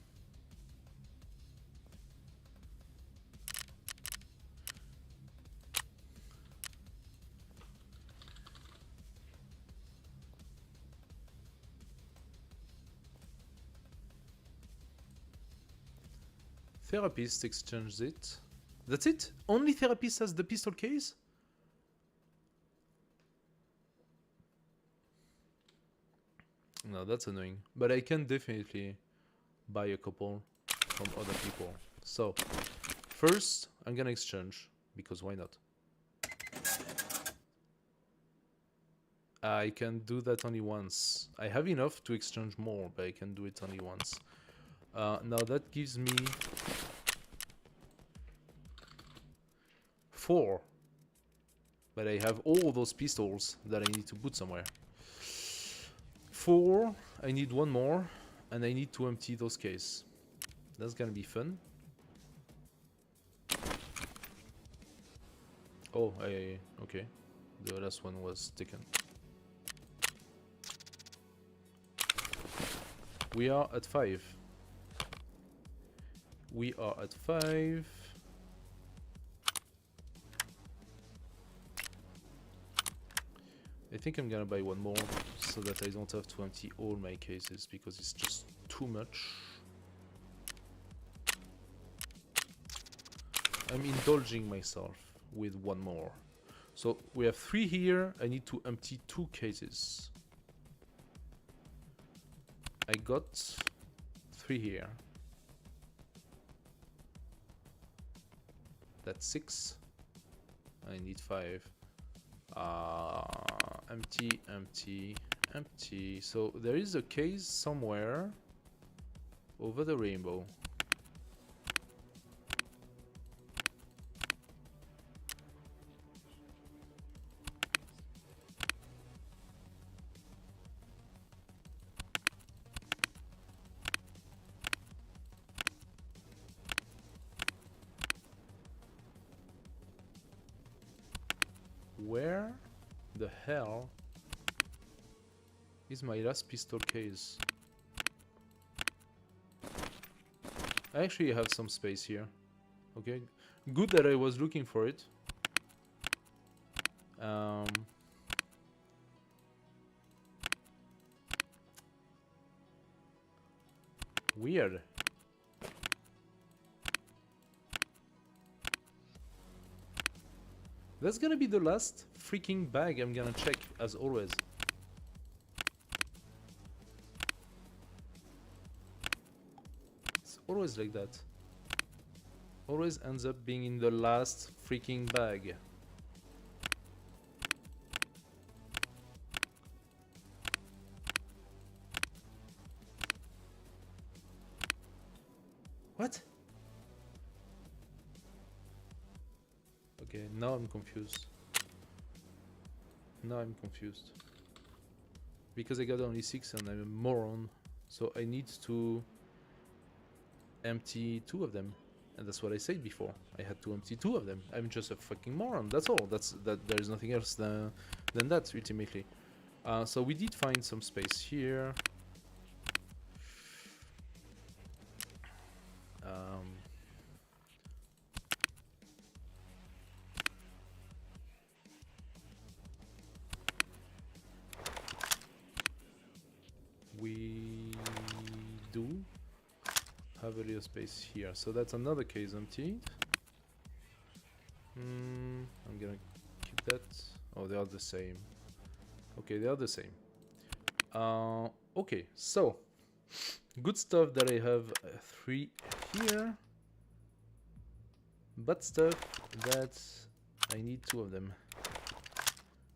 Therapist exchanges it. That's it? Only therapist has the pistol case? No, that's annoying. But I can definitely buy a couple from other people. So, first, I'm gonna exchange, because why not? I can do that only once. I have enough to exchange more, but I can do it only once. Now that gives me 4. But I have all those pistols that I need to put somewhere. 4, I need 1 more, and I need to empty those cases. That's gonna be fun. Oh, okay. The last one was taken. We are at 5. We are at 5. I think I'm gonna buy 1 more so that I don't have to empty all my cases, because it's just too much. I'm indulging myself with 1 more. So we have 3 here. I need to empty 2 cases. I got 3 here. That's 6. I need 5. Empty, empty, empty. So there is a case somewhere over the rainbow. Where the hell is my last pistol case? I actually have some space here. Okay, good that I was looking for it. Weird. That's gonna be the last freaking bag I'm gonna check, as always. It's always like that. Always ends up being in the last freaking bag. What? Okay, now I'm confused. Now I'm confused. Because I got only 6 and I'm a moron. So I need to empty 2 of them. And that's what I said before. I had to empty 2 of them. I'm just a fucking moron. That's all. There is nothing else than that, ultimately. So we did find some space here. We do have a little space here, so that's another case emptied. I'm gonna keep that. Oh, they are the same. Okay, they are the same. Okay, so good stuff that I have 3 here. Bad stuff that I need 2 of them.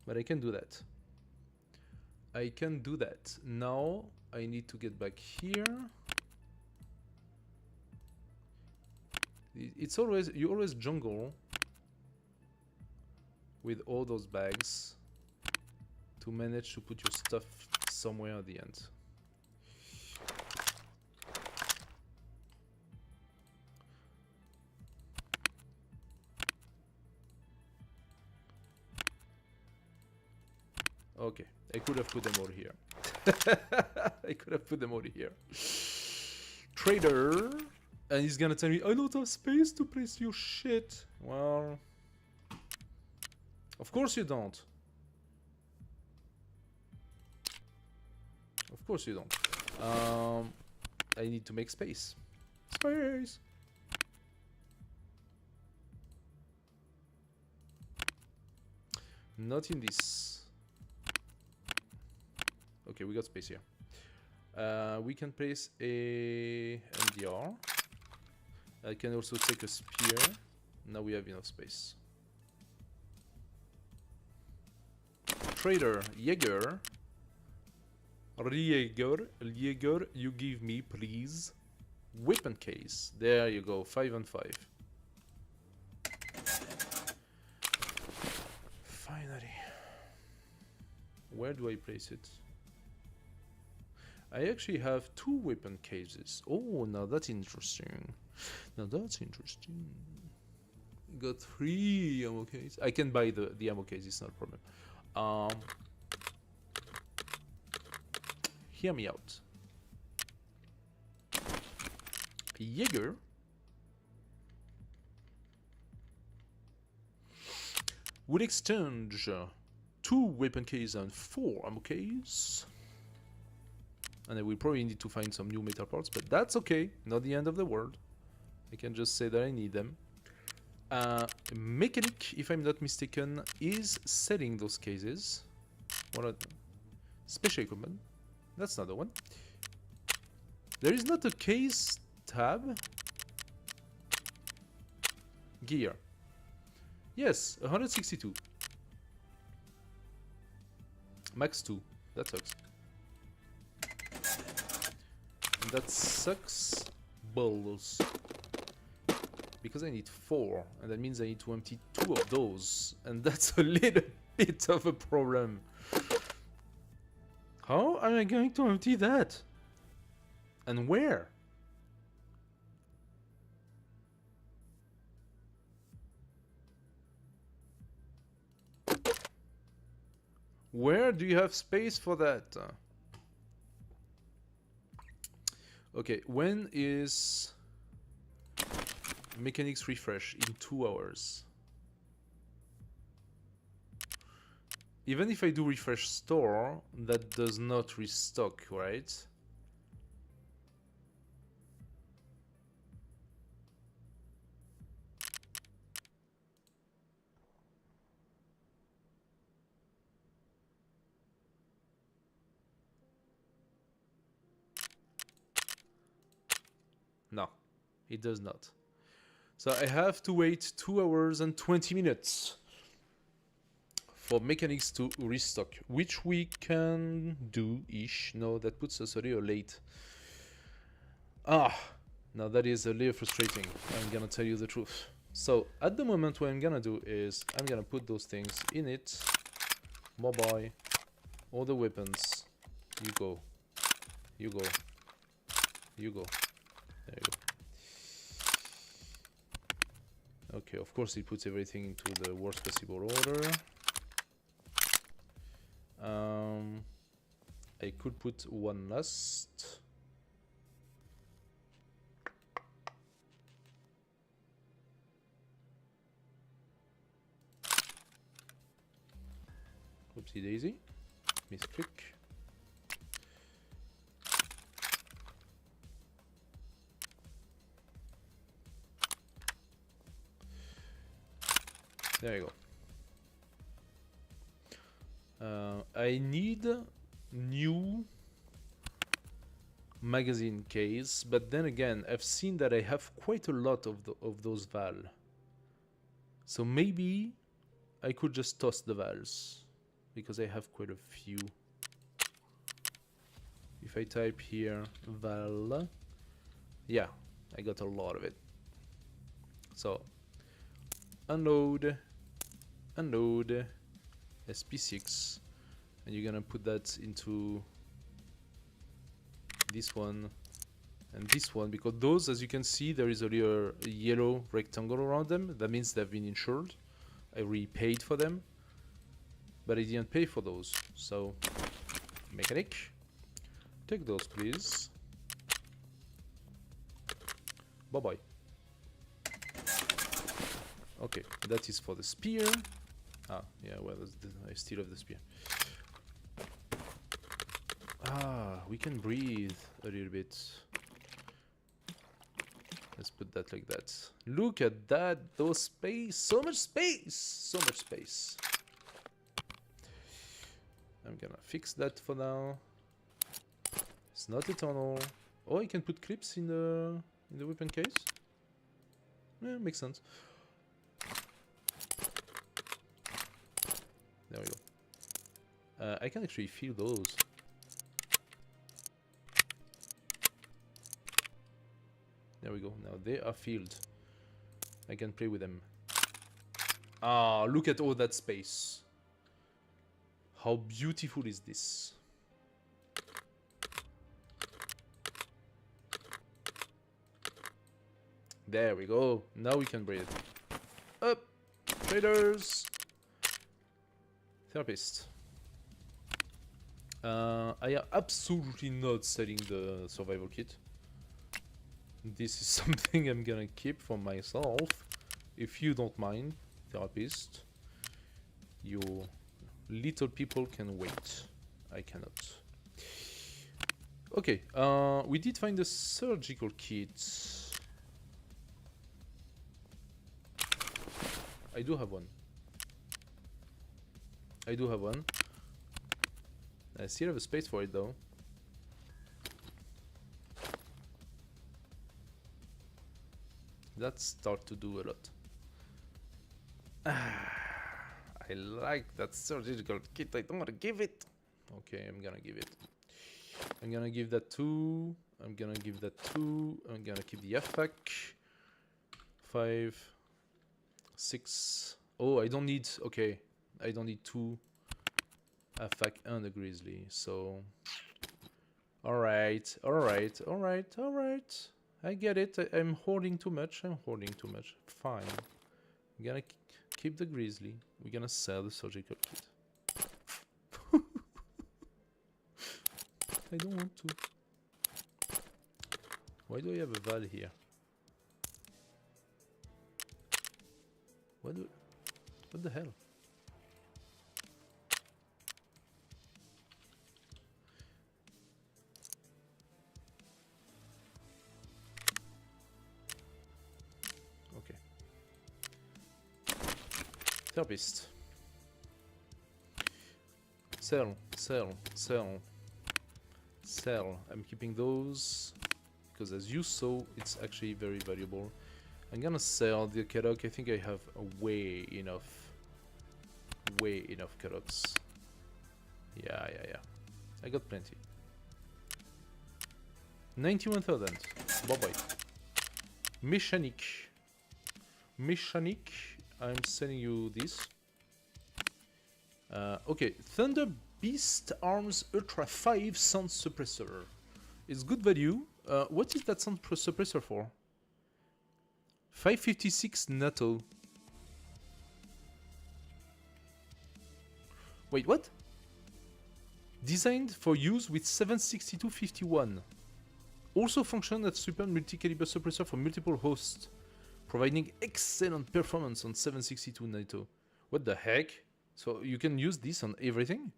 But I can do that. I can do that. Now I need to get back here. It's always, you always jungle with all those bags to manage to put your stuff somewhere at the end. Okay, I could have put them all here. I could have put them all here. Trader, and he's gonna tell me, I don't have space to place your shit. Well, of course you don't. Of course you don't. I need to make space. Space. Not in this. Okay, we got space here. We can place a MDR. I can also take a spear. Now we have enough space. Trader, Jaeger. Jaeger, you give me, please. Weapon case. There you go, 5 and 5. Finally. Where do I place it? I actually have 2 weapon cases. Oh, now that's interesting. Now that's interesting. Got 3 ammo cases. I can buy the ammo case, it's not a problem. Hear me out. Jaeger would exchange 2 weapon cases and 4 ammo cases. And I will probably need to find some new metal parts, but that's okay. Not the end of the world. I can just say that I need them. Mechanic, if I'm not mistaken, is selling those cases. What are special equipment? That's not the one. There is not a case tab. Gear. Yes, 162. Max 2. That sucks. That sucks balls. Because I need 4, and that means I need to empty 2 of those, and that's a little bit of a problem. How am I going to empty that? And where? Where do you have space for that? Okay, when is mechanics refresh? In 2 hours. Even if I do refresh store, that does not restock, right? No, it does not. So I have to wait 2 hours and 20 minutes for mechanics to restock, which we can do-ish. No, that puts us a little late. Ah, now that is a little frustrating. I'm gonna tell you the truth. So at the moment, what I'm gonna do is I'm gonna put those things in it. Mobile, all the weapons. You go, you go, you go. There you go. Okay, of course it puts everything into the worst possible order. I could put one last. Oopsie daisy. Misclick. There you go. I need new magazine case, but then again, I've seen that I have quite a lot of those Val. So maybe I could just toss the Vals, because I have quite a few. If I type here Val, yeah, I got a lot of it. So unload, unload, SP6, and you're gonna put that into this one and this one, because those, as you can see, there is a little yellow rectangle around them. That means they've been insured. I repaid for them, but I didn't pay for those. So mechanic, take those please. Bye bye. Okay, that is for the spear. Ah, yeah, well, I still have the spear. Ah, we can breathe a little bit. Let's put that like that. Look at that, those space, so much space, so much space. I'm gonna fix that for now. It's not a tunnel. Oh, I can put clips in the weapon case. Yeah, makes sense. There we go. I can actually feel those. There we go. Now they are filled. I can play with them. Ah, look at all that space. How beautiful is this? There we go. Now we can breathe. Up! Traders! Therapist. I am absolutely not selling the survival kit. This is something I'm gonna keep for myself. If you don't mind, therapist. You little people can wait. I cannot. Okay, we did find a surgical kit. I do have one. I do have one. I still have a space for it though. That start to do a lot. I like that surgical kit. I don't want to give it. Okay, I'm gonna give it. I'm gonna give that 2. I'm gonna give that 2. I'm gonna keep the FAC. 5, 6. Oh, I don't need. Okay, I don't need 2 FAC and a grizzly. So, all right, all right, all right, all right. I get it. I'm hoarding too much. I'm hoarding too much. Fine. I'm gonna keep the grizzly. We're gonna sell the surgical kit. I don't want to. Why do I have a Val here? What the hell? Okay. Therapist. Sell, sell, sell, sell. I'm keeping those because, as you saw, it's actually very valuable. I'm gonna sell the Kadok. I think I have way enough Kadoks. Yeah. I got plenty. 91,000. Bye bye. Mechanic. I'm sending you this. Okay, Thunder Beast Arms Ultra 5 Sound Suppressor. It's good value. What is that sound suppressor for? 556 NATO. Wait, what? Designed for use with 76251. Also function as super multi-caliber suppressor for multiple hosts, providing excellent performance on 762 NATO. What the heck? So you can use this on everything?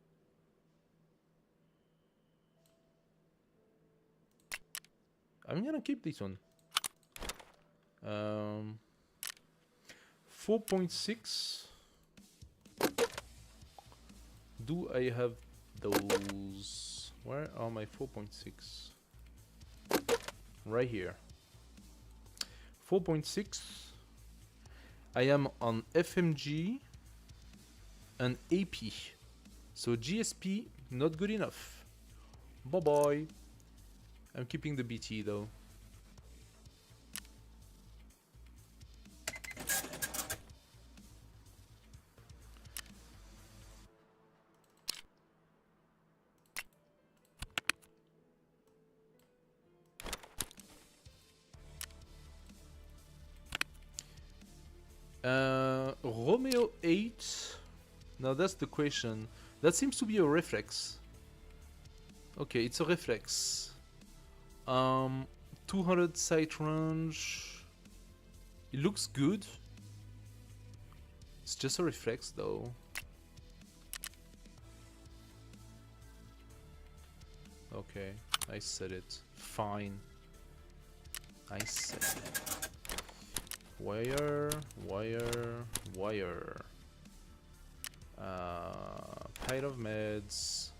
I'm gonna keep this one. 4.6. Do I have those? Where are my 4.6? Right here. 4.6. I am on FMG and AP. So GSP, not good enough. Bye bye. I'm keeping the BT though. Romeo 8. Now that's the question. That seems to be a reflex. Okay, it's a reflex. 200 sight range. It looks good. It's just a reflex though. Okay, I said it. Fine. I said it. Wire. Pile of meds.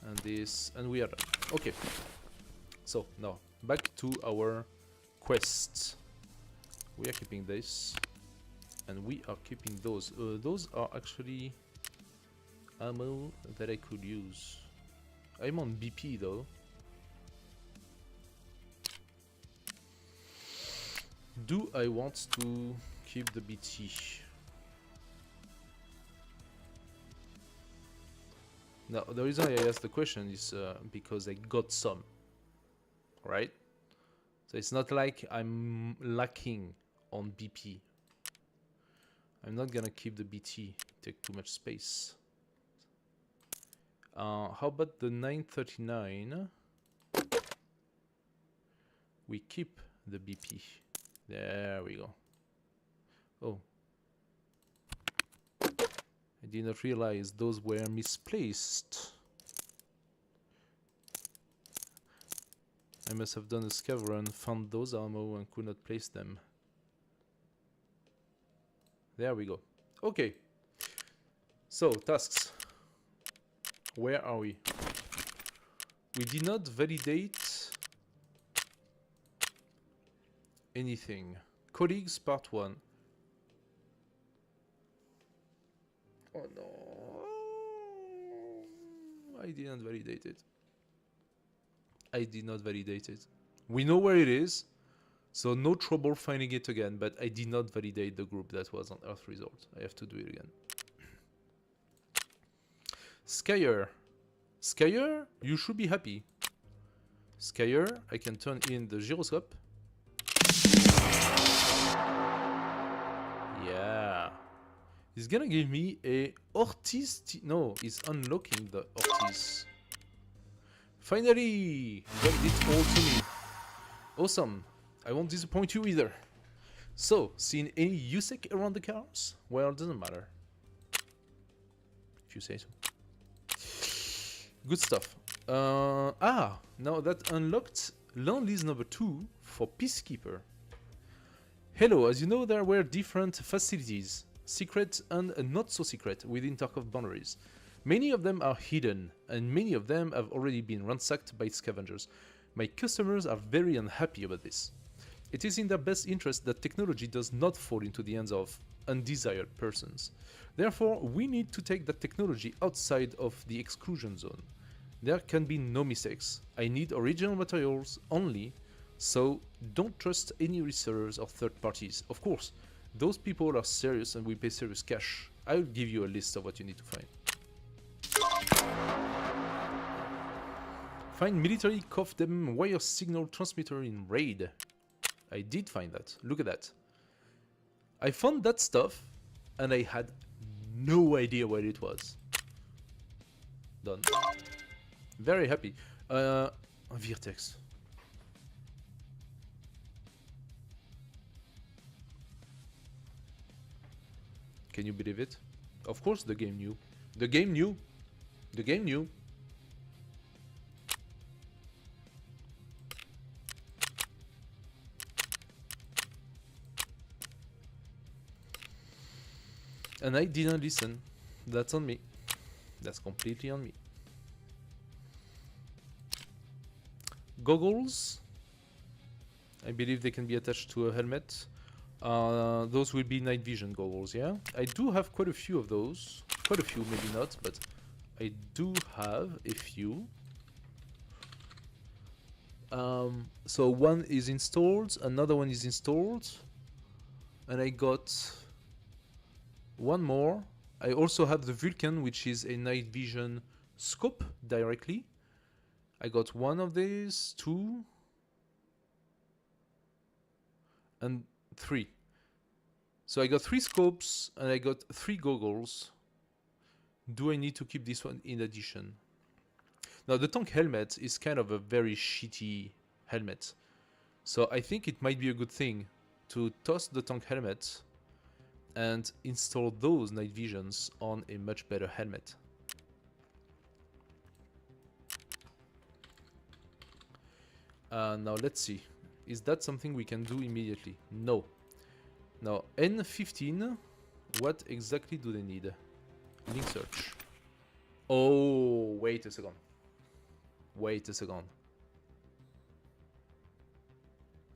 And this, and we are done. Okay. So now back to our quest. We are keeping this, and we are keeping those. Those are actually ammo that I could use. I'm on BP though. Do I want to keep the BT? Now, the reason I asked the question is because I got some, right? So it's not like I'm lacking on BP. I'm not gonna keep the BT, take too much space. How about the 939? We keep the BP. There we go. Oh. I did not realize those were misplaced. I must have done a scav run, found those ammo and could not place them. There we go. Okay. So, tasks. Where are we? We did not validate anything. Colleagues part 1. Oh no. I didn't validate it. I did not validate it. We know where it is, so no trouble finding it again, but I did not validate the group that was on Earth Resort. I have to do it again. Skyer. Skyer, you should be happy. Skyer, I can turn in the gyroscope. Yeah. He's gonna give me a Ortiz. No, he's unlocking the Ortiz. Finally! You got it all to me. Awesome. I won't disappoint you either. So, seen any USEC around the cars? Well, it doesn't matter. If you say so. Good stuff. Now that unlocked land lease number 2 for Peacekeeper. Hello, as you know, there were different facilities, secret and not so secret, within Tarkov boundaries. Many of them are hidden, and many of them have already been ransacked by scavengers. My customers are very unhappy about this. It is in their best interest that technology does not fall into the hands of undesired persons. Therefore, we need to take that technology outside of the exclusion zone. There can be no mistakes. I need original materials only, so don't trust any resellers or third parties. Of course, those people are serious and will pay serious cash. I will give you a list of what you need to find. Find military COFDEM wire signal transmitter in RAID. I did find that. Look at that. I found that stuff and I had no idea what it was. Done. Very happy. Virtex. Can you believe it? Of course the game knew. The game knew. The game knew. And I didn't listen. That's on me. That's completely on me. Goggles. I believe they can be attached to a helmet. Those will be night vision goggles, yeah? I do have quite a few of those. Quite a few, maybe not, but I do have a few. So one is installed, another one is installed. And I got one more. I also have the Vulcan, which is a night vision scope directly. I got one of these, two, and three. So I got 3 scopes and I got 3 goggles. Do I need to keep this one in addition? Now the tank helmet is kind of a very shitty helmet. So I think it might be a good thing to toss the tank helmet and install those night visions on a much better helmet. Now let's see. Is that something we can do immediately? No. Now N15, what exactly do they need? Link search. Oh, wait a second. Wait a second.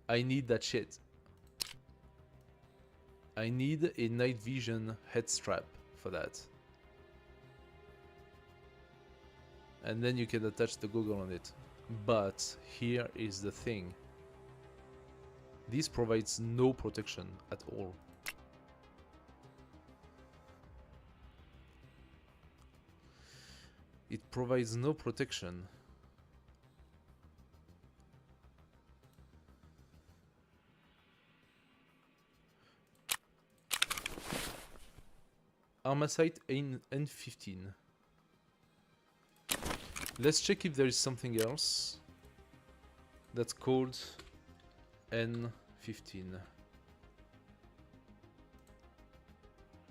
I need that shit. I need a night vision head strap for that. And then you can attach the goggle on it. But here is the thing. This provides no protection at all. It provides no protection. Armacite N15. Let's check if there is something else that's called N15.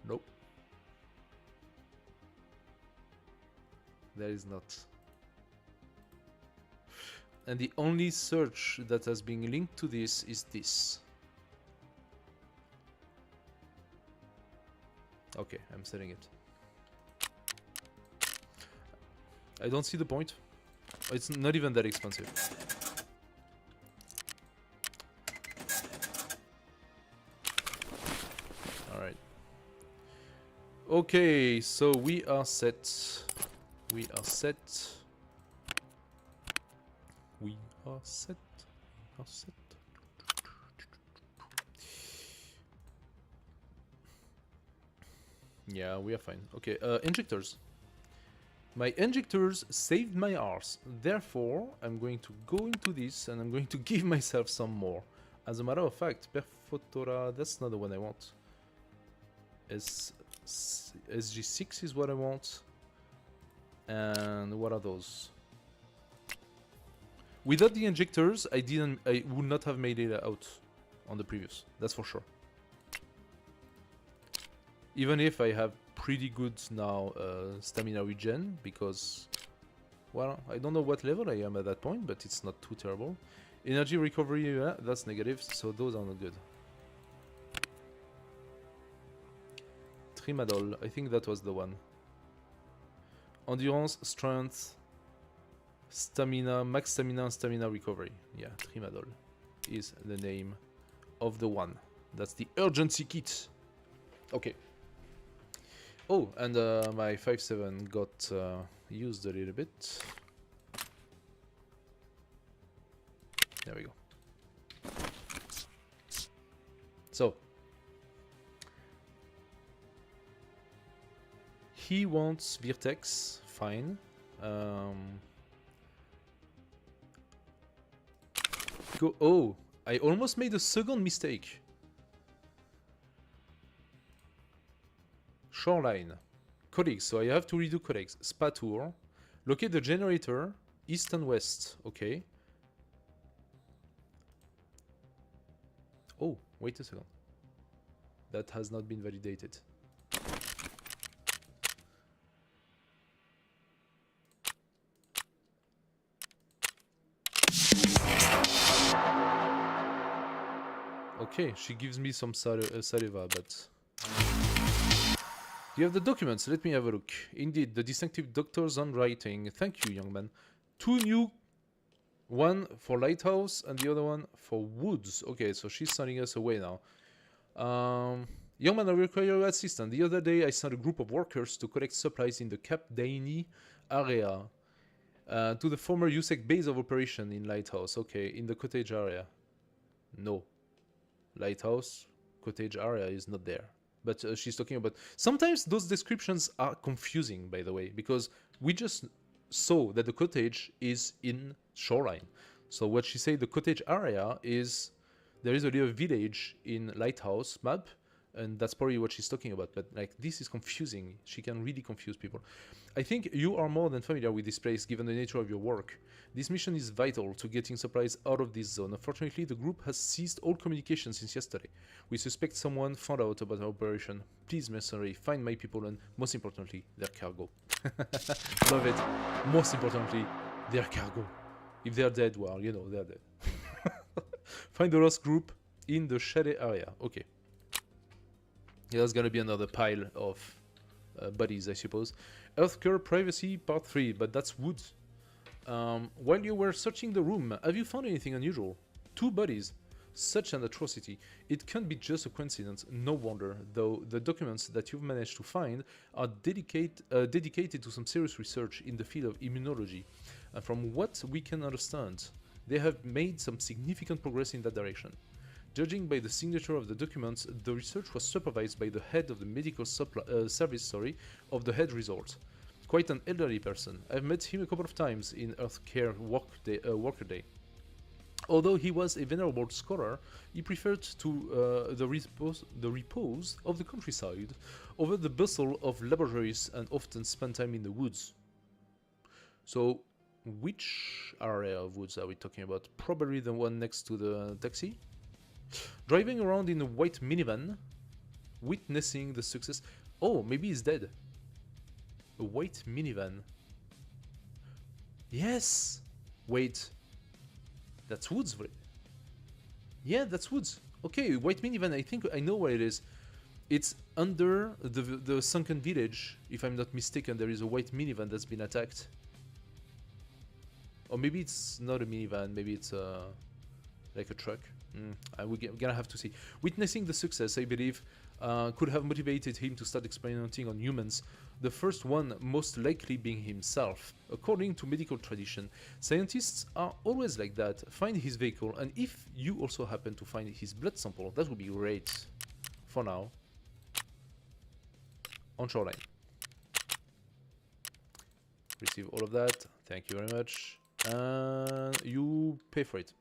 Nope. There is not. And the only search that has been linked to this is this. Okay, I'm setting it. I don't see the point. It's not even that expensive. Alright. Okay, so we are set. We are set. We are set. We are set. Yeah, we are fine. Okay, injectors. My injectors saved my arse. Therefore, I'm going to go into this and I'm going to give myself some more. As a matter of fact, Perfotora, that's not the one I want. SG6 is what I want. And what are those? Without the injectors, I would not have made it out on the previous. That's for sure. Even if I have pretty good now stamina regen, because, well, I don't know what level I am at that point, but it's not too terrible. Energy recovery, yeah, that's negative, so those are not good. Trimadol, I think that was the one. Endurance, strength, stamina, max stamina, and stamina recovery. Yeah, Trimadol is the name of the one. That's the urgency kit. Okay. Oh, and my 5.7 got used a little bit. There we go. So, he wants Virtex, fine. Go. Oh, I almost made a second mistake. Shoreline. Codex, so I have to redo codex. Spa tour. Locate the generator, east and west. Okay. Oh, wait a second. That has not been validated. Okay, she gives me some saliva, but... You have the documents, let me have a look. Indeed, the distinctive doctor's handwriting. Thank you, young man. 2 new... One for Lighthouse and the other one for Woods. Okay, so she's sending us away now. Young man, I require your assistance. The other day I sent a group of workers to collect supplies in the Cap Daini area. To the former USEC base of operation in Lighthouse. Okay, in the cottage area. No. Lighthouse, cottage area is not there. But she's talking about... Sometimes those descriptions are confusing, by the way, because we just saw that the cottage is in Shoreline. So what she said, the cottage area is... There is a little village in Lighthouse map, and that's probably what she's talking about. But like, this is confusing. She can really confuse people. I think you are more than familiar with this place, given the nature of your work. This mission is vital to getting supplies out of this zone. Unfortunately, the group has ceased all communication since yesterday. We suspect someone found out about our operation. Please, mercenary, find my people and, most importantly, their cargo. Love it. Most importantly, their cargo. If they're dead, well, you know, they're dead. Find the lost group in the chalet area. Okay. Yeah, there's gonna be another pile of bodies, I suppose. Earthcare Privacy Part 3, but that's Woods. While you were searching the room, have you found anything unusual? 2 bodies. Such an atrocity. It can't be just a coincidence. No wonder, though the documents that you've managed to find are dedicated to some serious research in the field of immunology. And from what we can understand, they have made some significant progress in that direction. Judging by the signature of the documents, the research was supervised by the head of the medical service of the head resort. Quite an elderly person. I've met him a couple of times in Earthcare Worker Day. Although he was a venerable scholar, he preferred to the repose of the countryside over the bustle of laboratories and often spent time in the woods. So, which area of woods are we talking about? Probably the one next to the taxi? Driving around in a white minivan, witnessing the success... Oh, maybe he's dead. A white minivan. Yes! Wait. That's Woods. Yeah, that's Woods. Okay, white minivan, I think I know where it is. It's under the sunken village. If I'm not mistaken, there is a white minivan that's been attacked. Or maybe it's not a minivan, maybe it's like a truck. We're gonna have to see. Witnessing the success, I believe, could have motivated him to start experimenting on humans, the first one most likely being himself. According to medical tradition, scientists are always like that. Find his vehicle, and if you also happen to find his blood sample, that would be great. For now, on Shoreline. Receive all of that. Thank you very much. And you pay for it.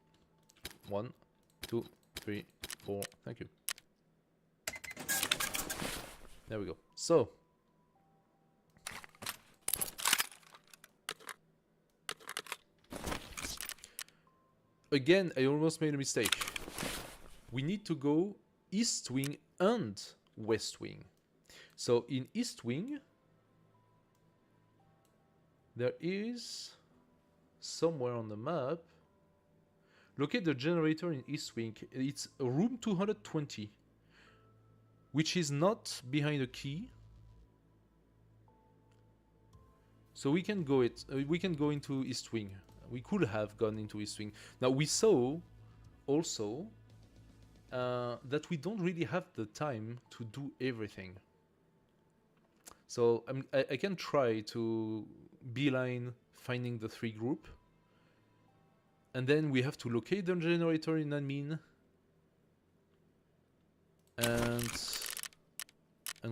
1, 2, 3, 4. Thank you. There we go. So, again, I almost made a mistake. We need to go east wing and west wing. So in east wing, there is somewhere on the map. Locate the generator in east wing. It's room 220, which is not behind a key. So we can go into east wing. We could have gone into east wing. Now we saw also that we don't really have the time to do everything. So I can try to beeline finding the 3 group. And then we have to locate the generator in admin. And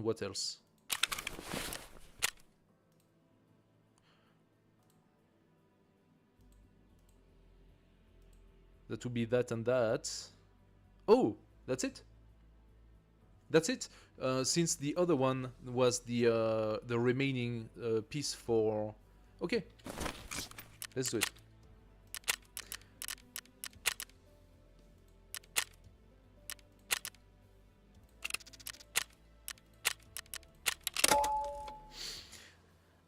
what else? That would be that and that. Oh, that's it? That's it? Since the other one was the remaining piece for... Okay, let's do it.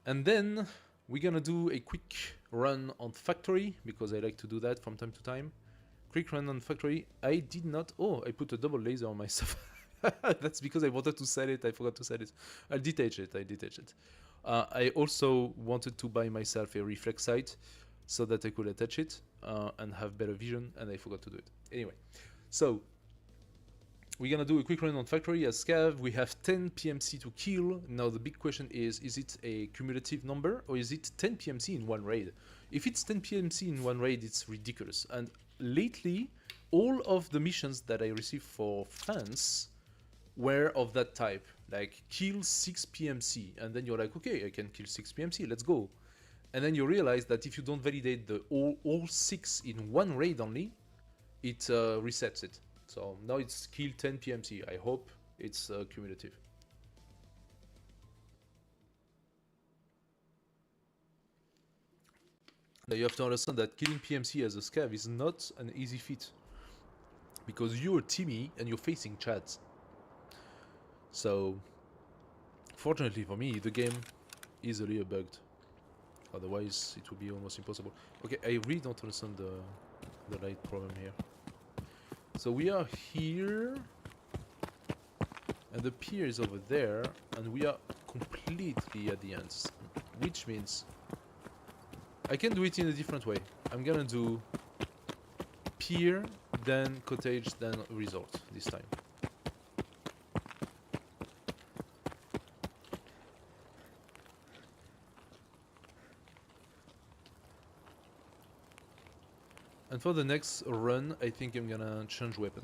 And then we're gonna do a quick run on factory, because I like to do that from time to time. Quick run on factory. I did not... Oh, I put a double laser on myself. That's because I wanted to sell it. I forgot to sell it. I'll detach it. I also wanted to buy myself a reflex sight so that I could attach it and have better vision, and I forgot to do it. Anyway, so we're gonna do a quick run on factory as scav. We have 10 PMC to kill. Now the big question is it a cumulative number or is it 10 PMC in one raid? If it's 10 PMC in one raid, it's ridiculous. And lately, all of the missions that I received for fans were of that type. Like, kill 6 PMC. And then you're like, okay, I can kill 6 PMC, let's go. And then you realize that if you don't validate the all 6 in one raid only, it resets it. So now it's kill 10 PMC. I hope it's cumulative. Now you have to understand that killing PMC as a scav is not an easy feat, because you're Timmy and you're facing Chads. So fortunately for me, the game is a little bugged. Otherwise, it would be almost impossible. Okay, I really don't understand the light problem here. So we are here, and the pier is over there, and we are completely at the ends, which means I can do it in a different way. I'm gonna do pier, then cottage, then resort this time. And for the next run, I think I'm gonna change weapon.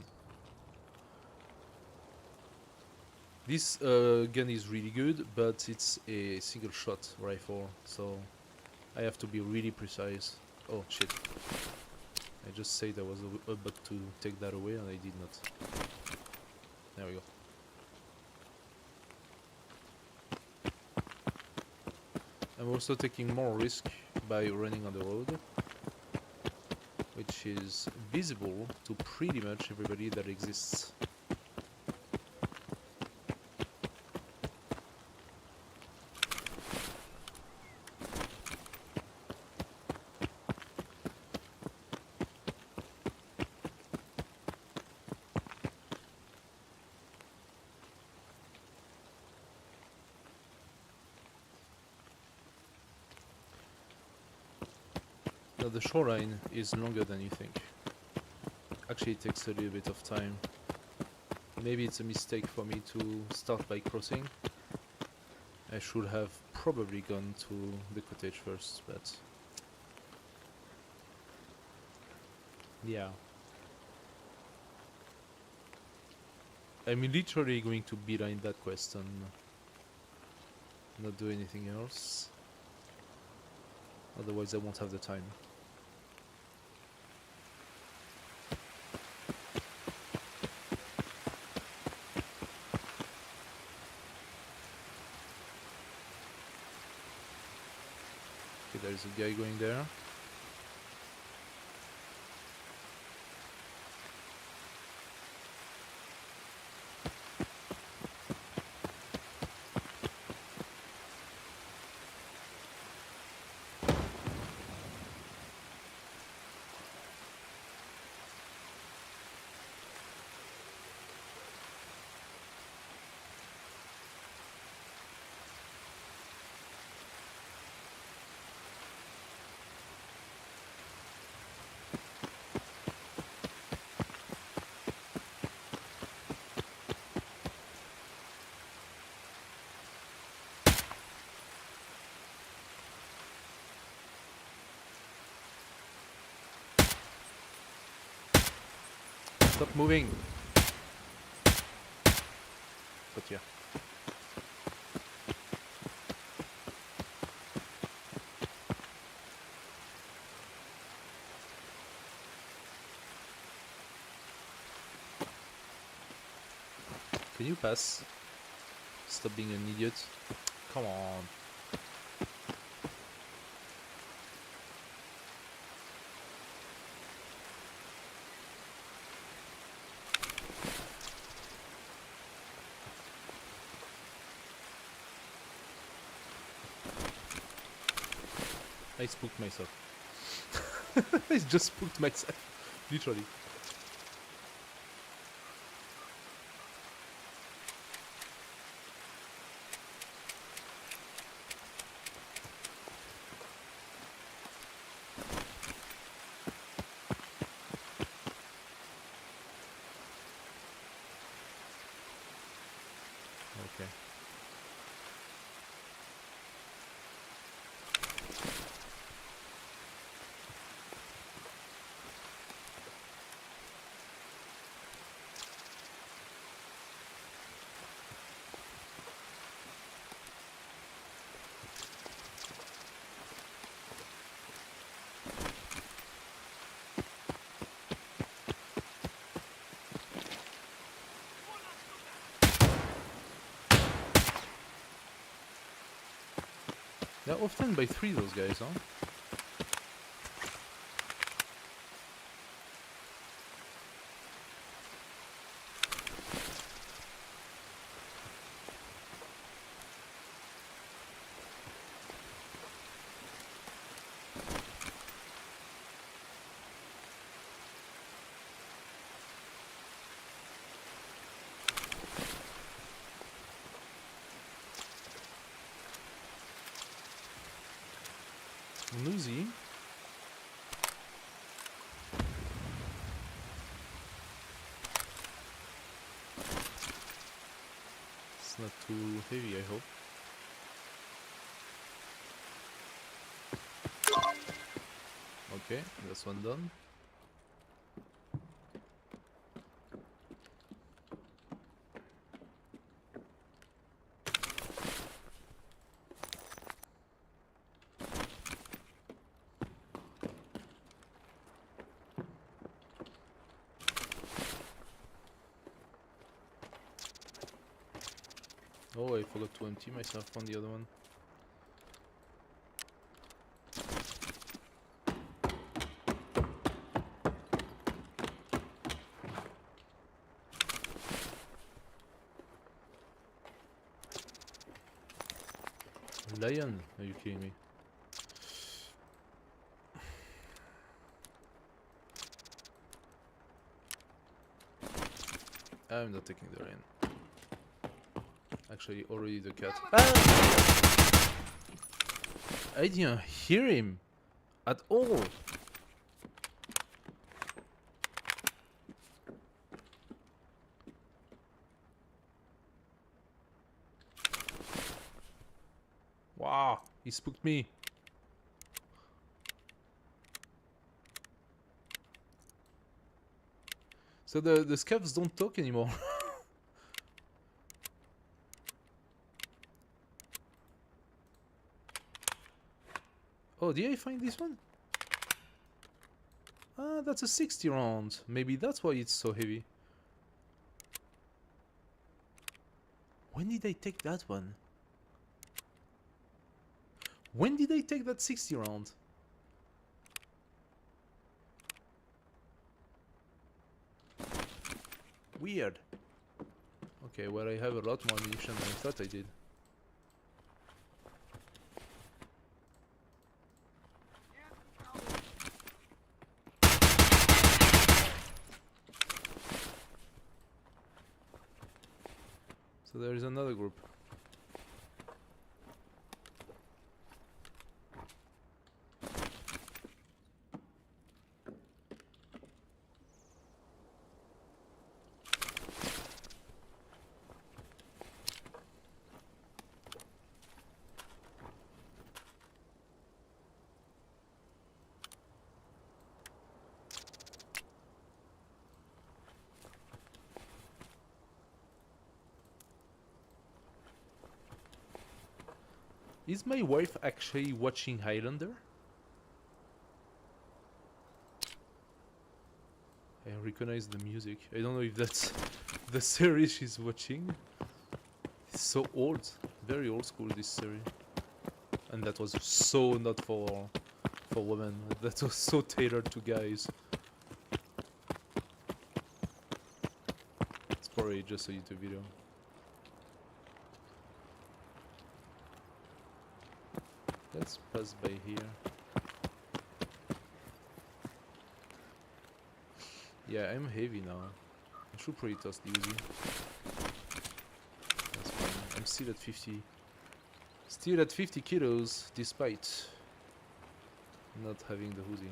This gun is really good, but it's a single shot rifle, so I have to be really precise. Oh shit. I just said I was about to take that away and I did not. There we go. I'm also taking more risk by running on the road, which is visible to pretty much everybody that exists. Now the shoreline is longer than you think. Actually, it takes a little bit of time. Maybe it's a mistake for me to start by crossing. I should have probably gone to the cottage first, but yeah. I'm literally going to beeline that quest and not do anything else. Otherwise I won't have the time. Okay, there's a guy going there. Stop moving. But yeah. Can you pass? Stop being an idiot. Come on. I spooked myself. I just spooked myself. Literally. Okay. They're often by 3, those guys, huh? Uzi. It's not too heavy, I hope. Okay, that's one done. Oh, I forgot to empty myself on the other one. Lion? Are you kidding me? I'm not taking the lion. Actually, already the cat. Ah! I didn't hear him at all. Wow, he spooked me. So the scavs don't talk anymore. Oh, did I find this one? Ah, that's a 60 round. Maybe that's why it's so heavy. When did I take that one? When did I take that 60 round? Weird. Okay, well, I have a lot more ammunition than I thought I did. So there is another group. Is my wife actually watching Highlander? I recognize the music. I don't know if that's the series she's watching. It's so old, very old school, this series. And that was so not for women. That was so tailored to guys. It's probably just a YouTube video. Let's pass by here. Yeah, I'm heavy now. I should probably toss the Uzi. That's fine. I'm still at 50. Still at 50 kilos, despite not having the Uzi.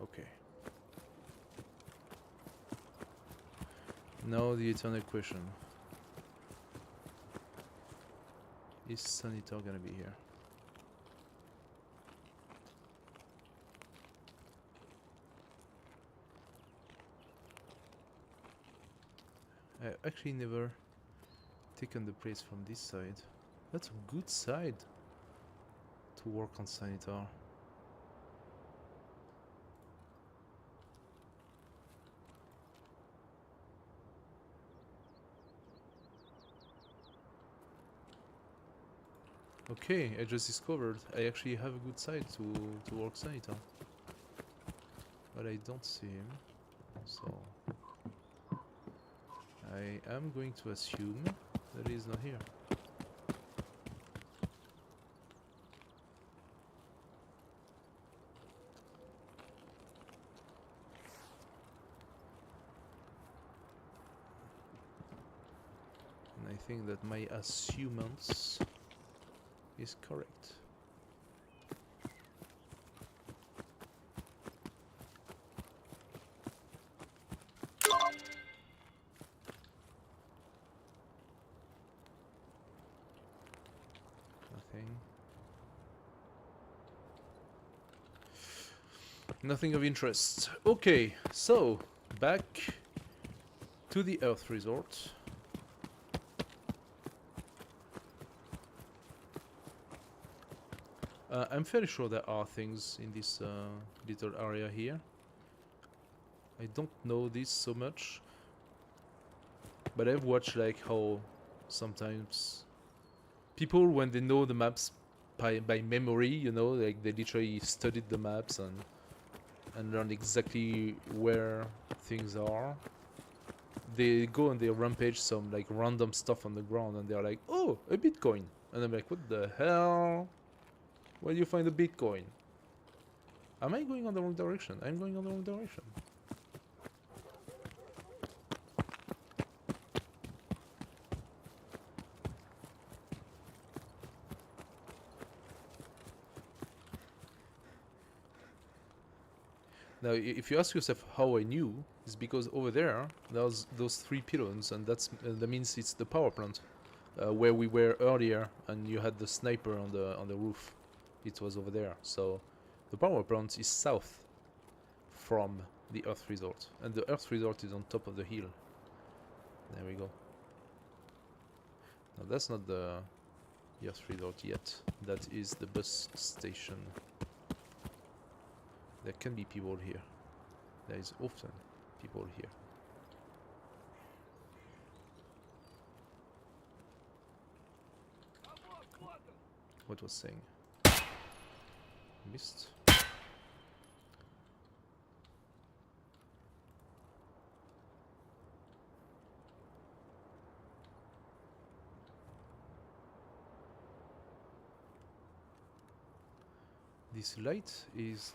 Okay. Now the eternal question. Is Sanitar gonna be here? I actually never taken the place from this side. That's a good side to work on Sanitar. Okay, I just discovered I actually have a good side to work Sanitar. But I don't see him, so I am going to assume that he's not here. And I think that my assumance is correct. Nothing of interest. Okay, so back to the Earth Resort. I'm fairly sure there are things in this little area here. I don't know this so much, but I've watched like how sometimes people, when they know the maps by memory, you know, like they literally studied the maps and learned exactly where things are. They go and they rampage some like random stuff on the ground and they're like, oh, a Bitcoin. And I'm like, what the hell? Where do you find a Bitcoin? Am I going on the wrong direction? I'm going on the wrong direction. Now, if you ask yourself how I knew, it's because over there, there's those 3 pylons, and that means it's the power plant. where we were earlier, and you had the sniper on the roof. It was over there. So the power plant is south from the Earth Resort, and the Earth Resort is on top of the hill. There we go. Now that's not the Earth Resort yet. That is the bus station. There can be people here. There is often people here. What was saying? Missed. This light is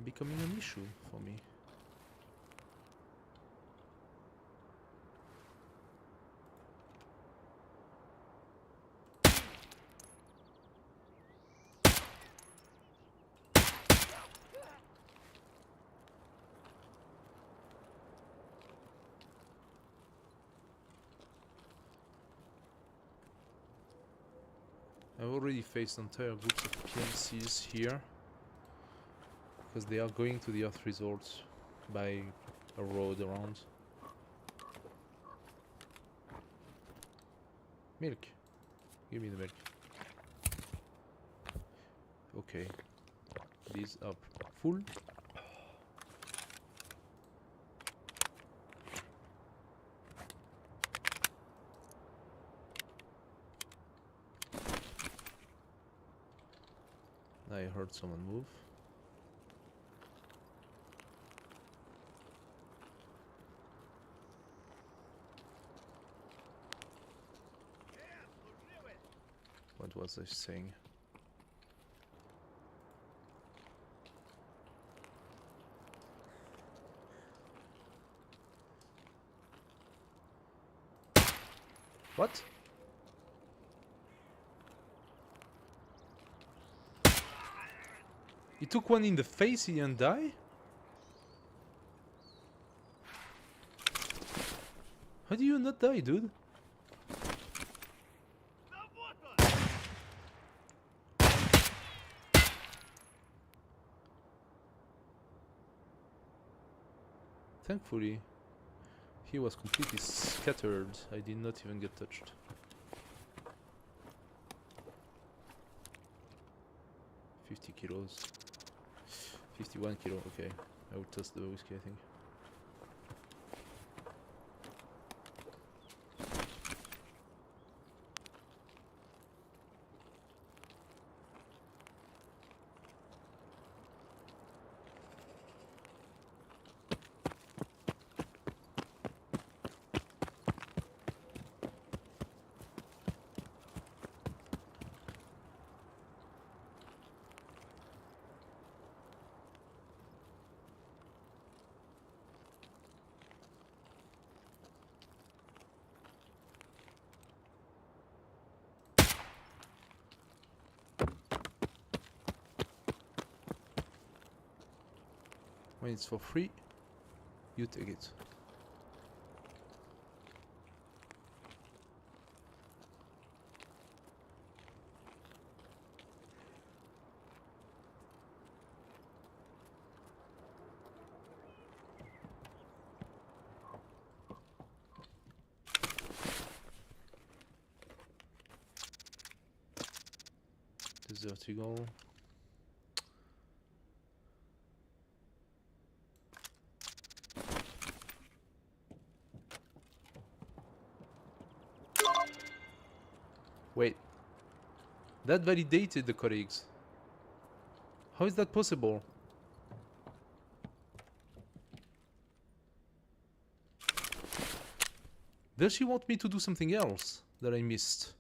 becoming an issue for me. I've already faced entire groups of PMCs here because they are going to the Earth Resort by a road around. Milk. Give me the milk. Okay. These are full. I heard someone move. What was I saying? What? He took one in the face, he didn't die? How do you not die, dude? Thankfully, he was completely scattered. I did not even get touched. $50 kilos. 51 kilo, okay. I will toss the whiskey, I think. When it's for free, you take it. Desert Eagle. Wait, that validated the colleagues. How is that possible? Does she want me to do something else that I missed?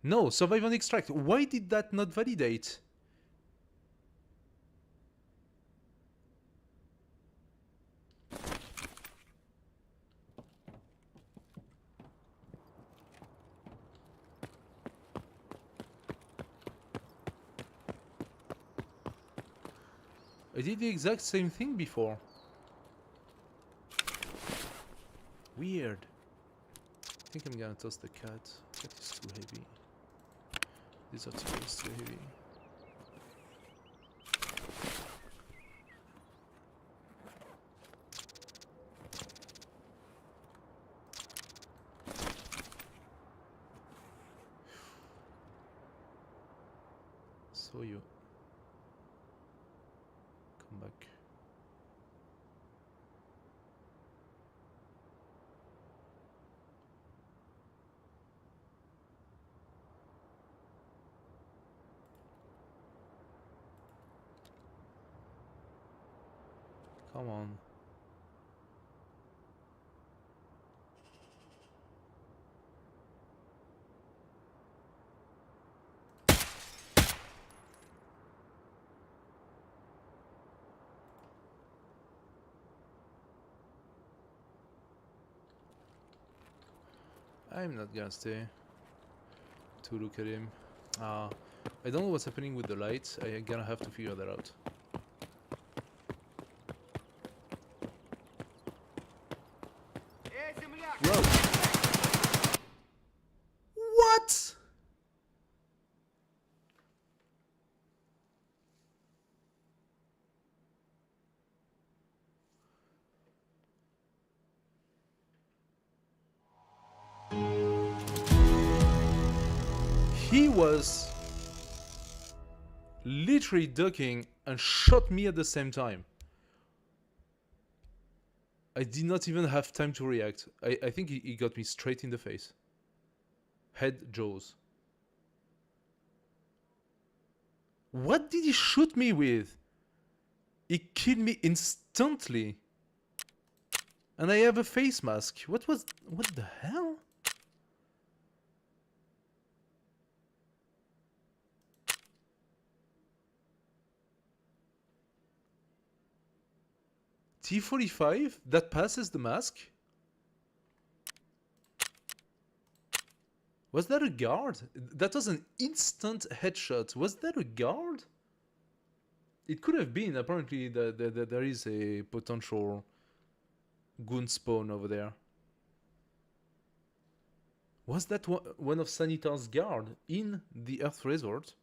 No, survive and extract. Why did that not validate? I did the exact same thing before. Weird. think I'm gonna toss the cat. Cat is too heavy. This artillery is too heavy. So you come back. Come on. I'm not gonna stay to look at him. I don't know what's happening with the lights. I'm gonna have to figure that out. Whoa! What? He was literally ducking and shot me at the same time. I did not even have time to react. I think he got me straight in the face. Head, jaws. What did he shoot me with? He killed me instantly. And I have a face mask. What the hell? T-45? That passes the mask? Was that a guard? That was an instant headshot. Was that a guard? It could have been. Apparently, there is a potential goon spawn over there. Was that one of Sanitar's guard in the Earth Resort?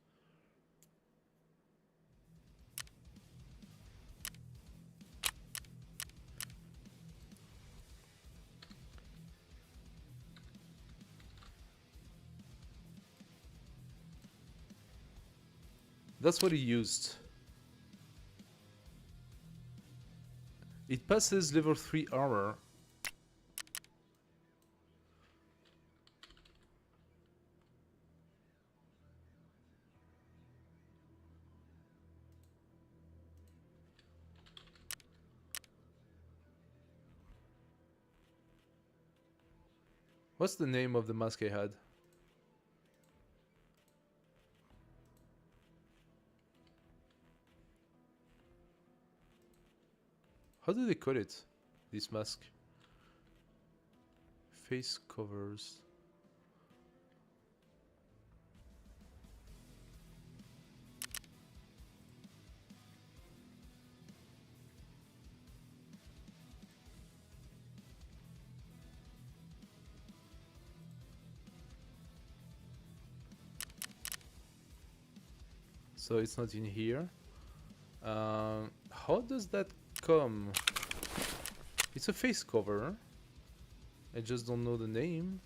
That's what he used. It passes level 3 armor. What's the name of the mask I had? How do they call it? This mask? Face covers. So it's not in here. How does that come? It's a face cover. I just don't know the name.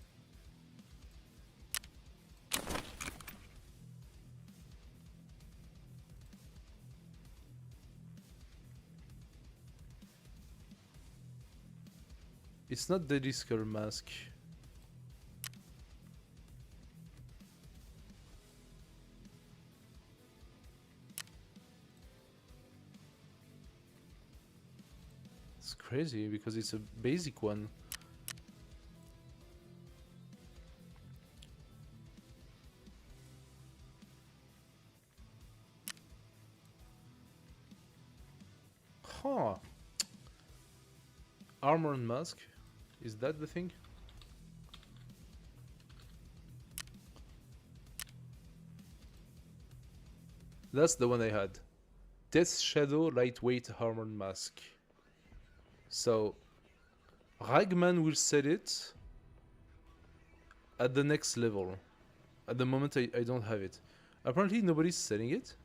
It's not Deadly Skull mask. It's crazy because it's a basic one. Huh. Armor and mask. Is that the thing? That's the one I had. Death Shadow lightweight armored mask. So Ragman will sell it. at the next level. At the moment, I don't have it. Apparently, nobody's selling it.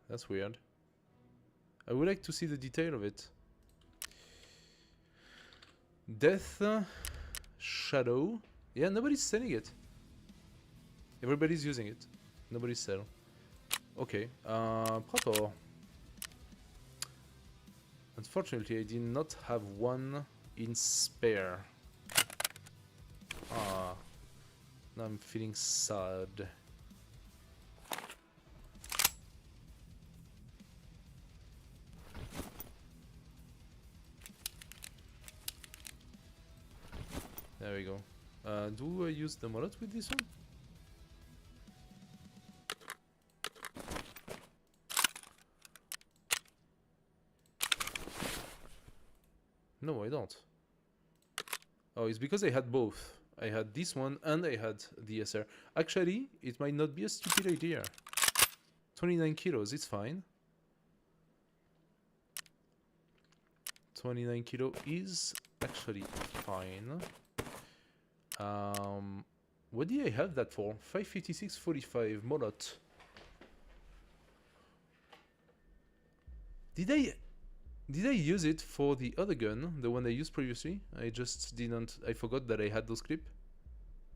That's weird. I would like to see the detail of it. Death Shadow. Yeah, nobody's selling it. Everybody's using it. Nobody's selling. Okay. Prator. Unfortunately, I did not have one in spare. Ah. Now I'm feeling sad. There we go. Do I use the mullet with this one? No, I don't. Oh, it's because I had both. I had this one and I had the SR. Actually, it might not be a stupid idea. 29 kilos, it's fine. 29 kilo is actually fine. What did I have that for? 556.45 mullet. Did I use it for the other gun, the one I used previously? I just didn't. I forgot that I had those clips.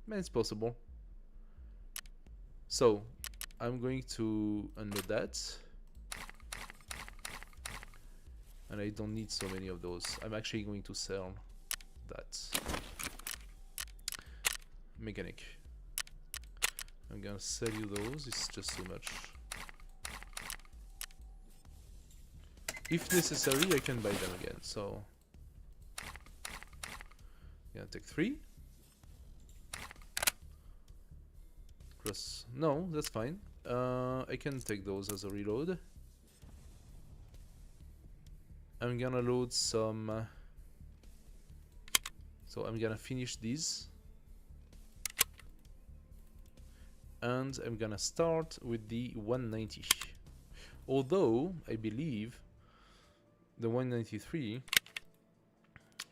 Man, it's possible. So, I'm going to unload that. And I don't need so many of those. I'm actually going to sell that. Mechanic. I'm gonna sell you those, it's just too much. If necessary, I can buy them again, so... I'm gonna take 3. Plus... No, that's fine. I can take those as a reload. I'm gonna load some... so I'm gonna finish these. And I'm gonna start with the 190. Although, I believe the 193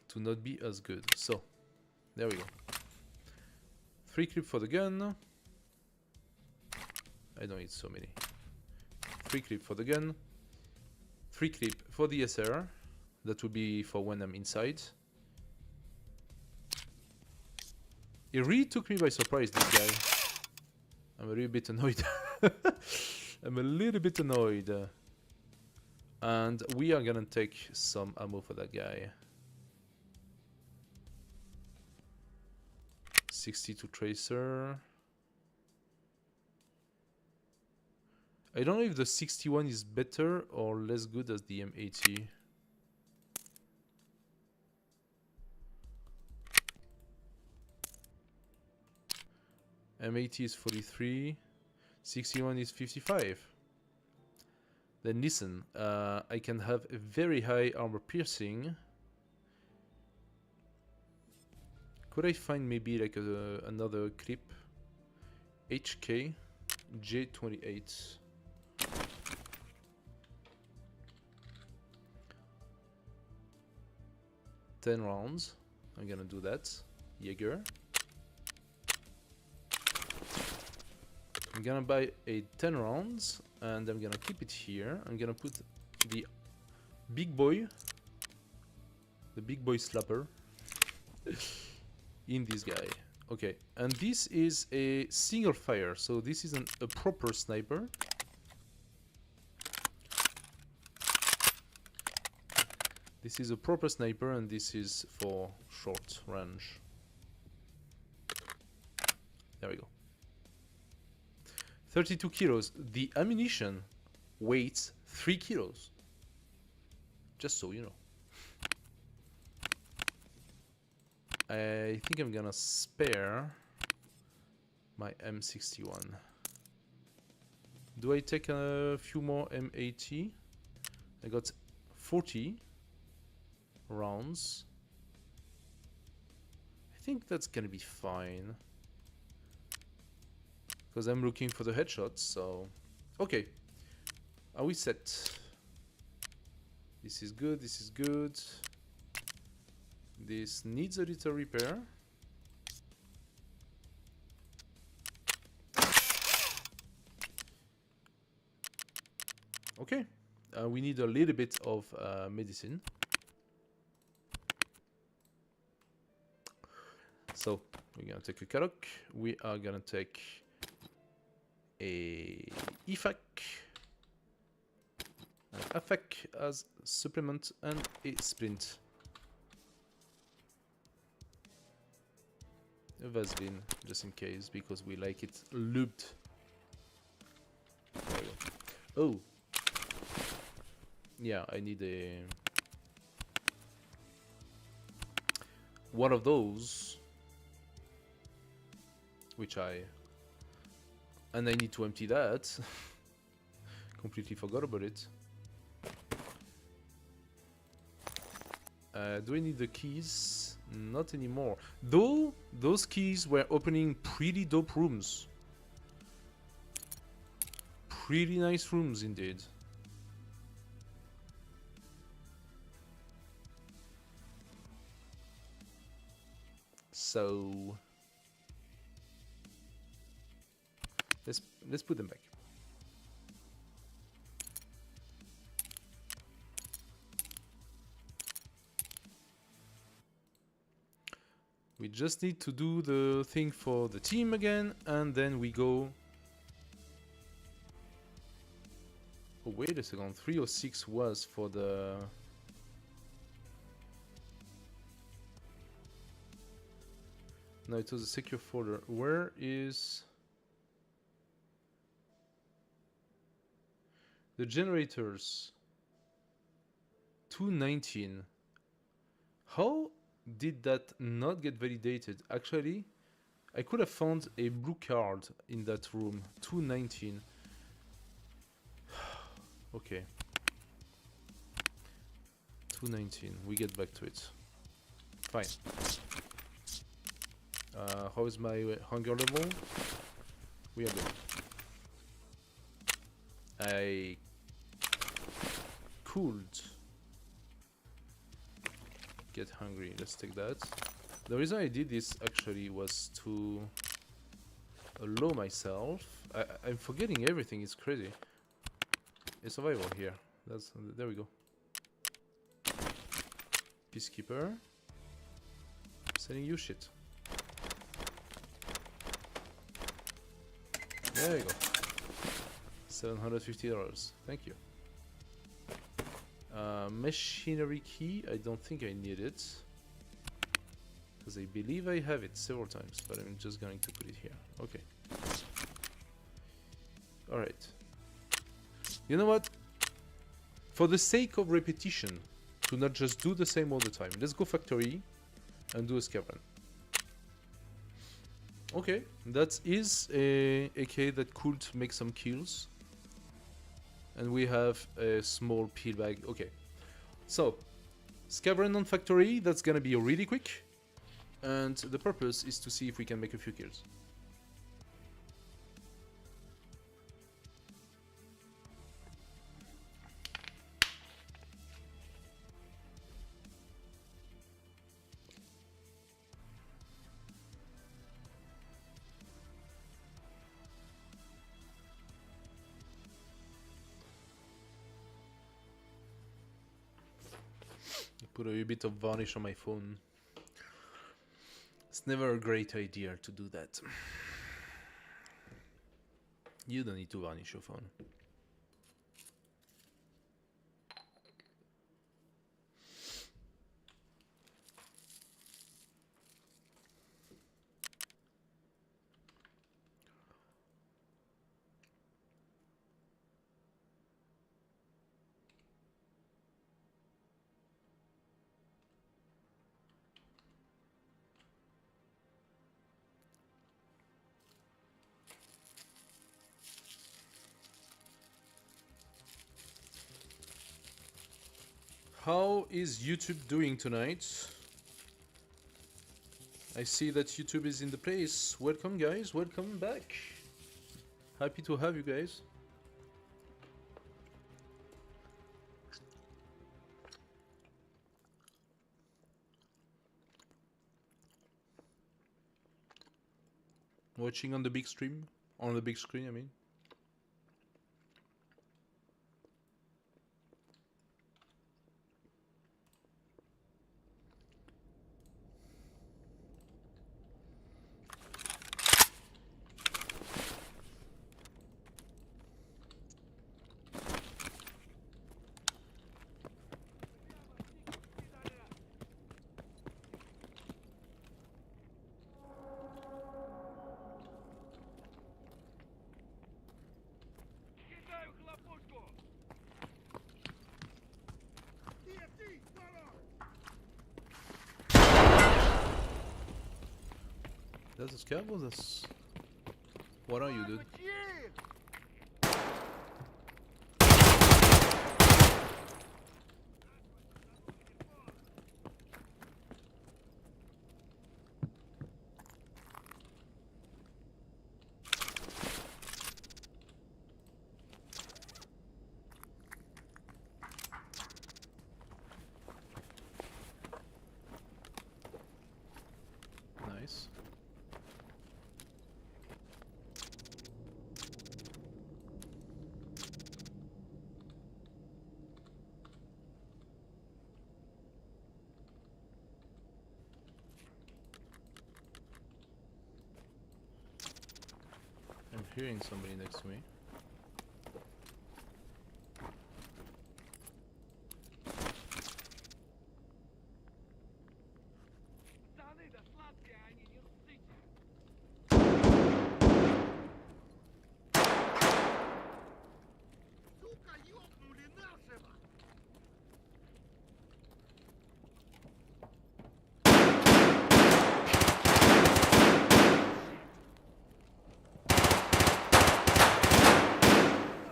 to not be as good. So, there we go. 3 clip for the gun. I don't need so many. 3 clip for the gun. 3 clip for the SR. That would be for when I'm inside. It really took me by surprise, this guy. I'm a little bit annoyed. I'm a little bit annoyed. And we are gonna take some ammo for that guy. 62 tracer. I don't know if the 61 is better or less good as the M80. M80 is 43, 61 is 55. Then listen, I can have a very high armor piercing. Could I find maybe like another clip? HK J28. $10 rounds. I'm gonna do that. Jaeger. I'm gonna buy a 10 rounds and I'm gonna keep it here. I'm gonna put the big boy slapper in this guy. Okay, and this is a single fire, so this is a proper sniper. This is a proper sniper and this is for short range. There we go. 32 kilos. The ammunition weighs 3 kilos. Just so you know. I think I'm gonna spare my M61. Do I take a few more M80? I got 40 rounds. I think that's gonna be fine. Because I'm looking for the headshots, so... Okay. Are we set? This is good, this is good. This needs a little repair. Okay, we need a little bit of medicine. So we're gonna take a Karok. We are gonna take a EFAC, an AFAC as supplement, and a Sprint. A Vaseline, just in case, because we like it lubed. There we go. Oh! Yeah, I need a... one of those. Which I... and I need to empty that. Completely forgot about it. Do I need the keys? Not anymore. Though, those keys were opening pretty dope rooms. Pretty nice rooms indeed. So... let's put them back. We just need to do the thing for the team again, and then we go... oh, wait a second, 306 was for the... no, it was a secure folder. Where is... the generators? 219. How did that not get validated? Actually, I could have found a blue card in that room. 219. Okay. 219. We get back to it. Fine. How is my hunger level? We are good. I could get hungry. Let's take that. The reason I did this actually was to allow myself. I'm forgetting everything. It's crazy. A survival here. That's there we go. Peacekeeper. Selling you shit. There you go. $750. Thank you. Machinery key. I don't think I need it. Because I believe I have it several times, but I'm just going to put it here. Okay. Alright. You know what? For the sake of repetition, to not just do the same all the time, let's go factory and do a scav. Okay, that is a AK that could make some kills. And we have a small peel bag. Okay, so scav run on factory, that's gonna be really quick. And the purpose is to see if we can make a few kills. Put a bit of varnish on my phone. It's never a great idea to do that. You don't need to varnish your phone. How is YouTube doing tonight? I see that YouTube is in the place. Welcome guys, welcome back. Happy to have you guys. Watching on the big stream? On the big screen, I mean. Кидаю хлопушку! Ты, ворот! That's a scav or that's... What are you, dude? Чих! Nice. I'm hearing somebody next to me. Пацаны, да сладкие они, не ссыте! Сука, ёбнули нашего!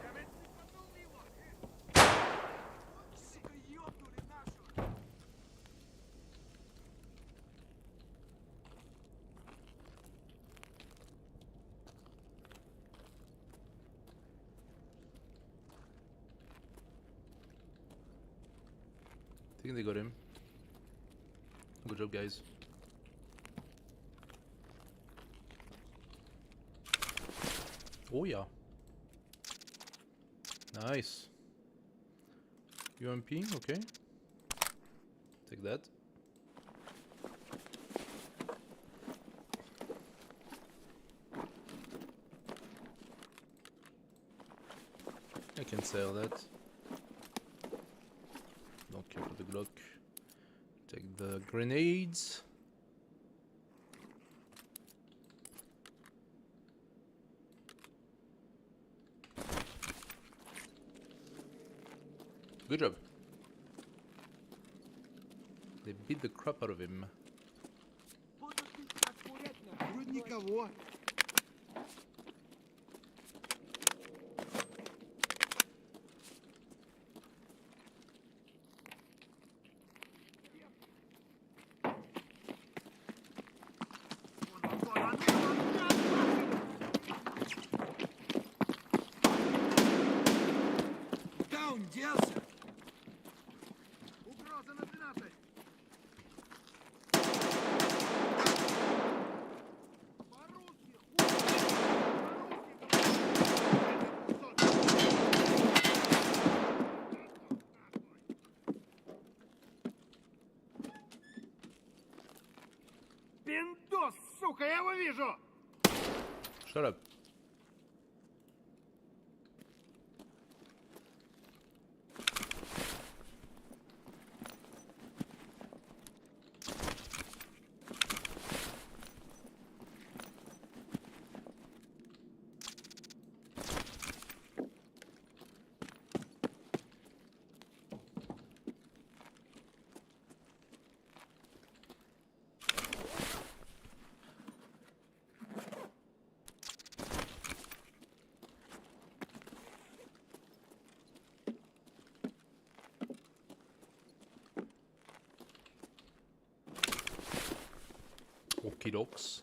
Я ведь сыпанул его! Сука, ёбнули нашего! I think they got him. Good job, guys. Oh yeah. Nice. UMP, okay. Take that. I can sell that. Don't care for the Glock. Take the grenades. Good job. They beat the crap out of him. Вроде никого. Куда он делся? Угроза на 12. По-русски, Пиндос, сука, я его вижу! Shut up. Okie dokes.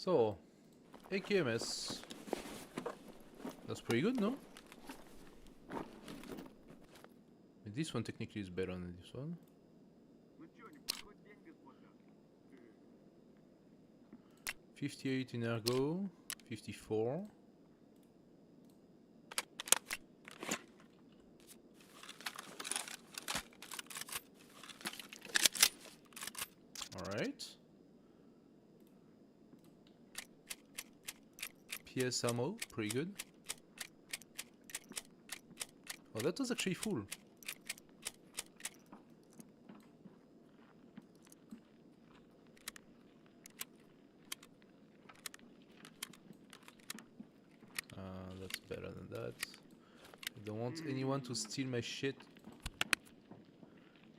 So, AKMS. That's pretty good, no? This one technically is better than this one. Ну чё, не подходит день, господа? 58 in ergo, 54. Alright. PS ammo, pretty good. Oh, that was actually full. That's better than that. I don't want anyone to steal my shit.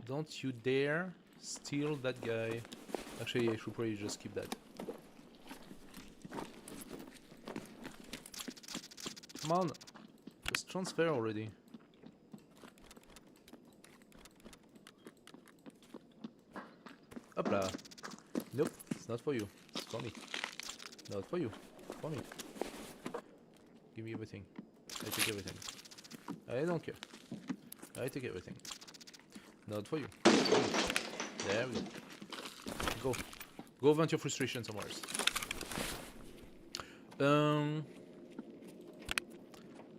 Don't you dare steal that guy. Actually, I should probably just keep that. Come on, just transfer already. Hopla. Nope, it's not for you. It's for me. Not for you. For me. Give me everything. I take everything. I don't care. I take everything. Not for you. There we go. Go. Go vent your frustration somewhere else.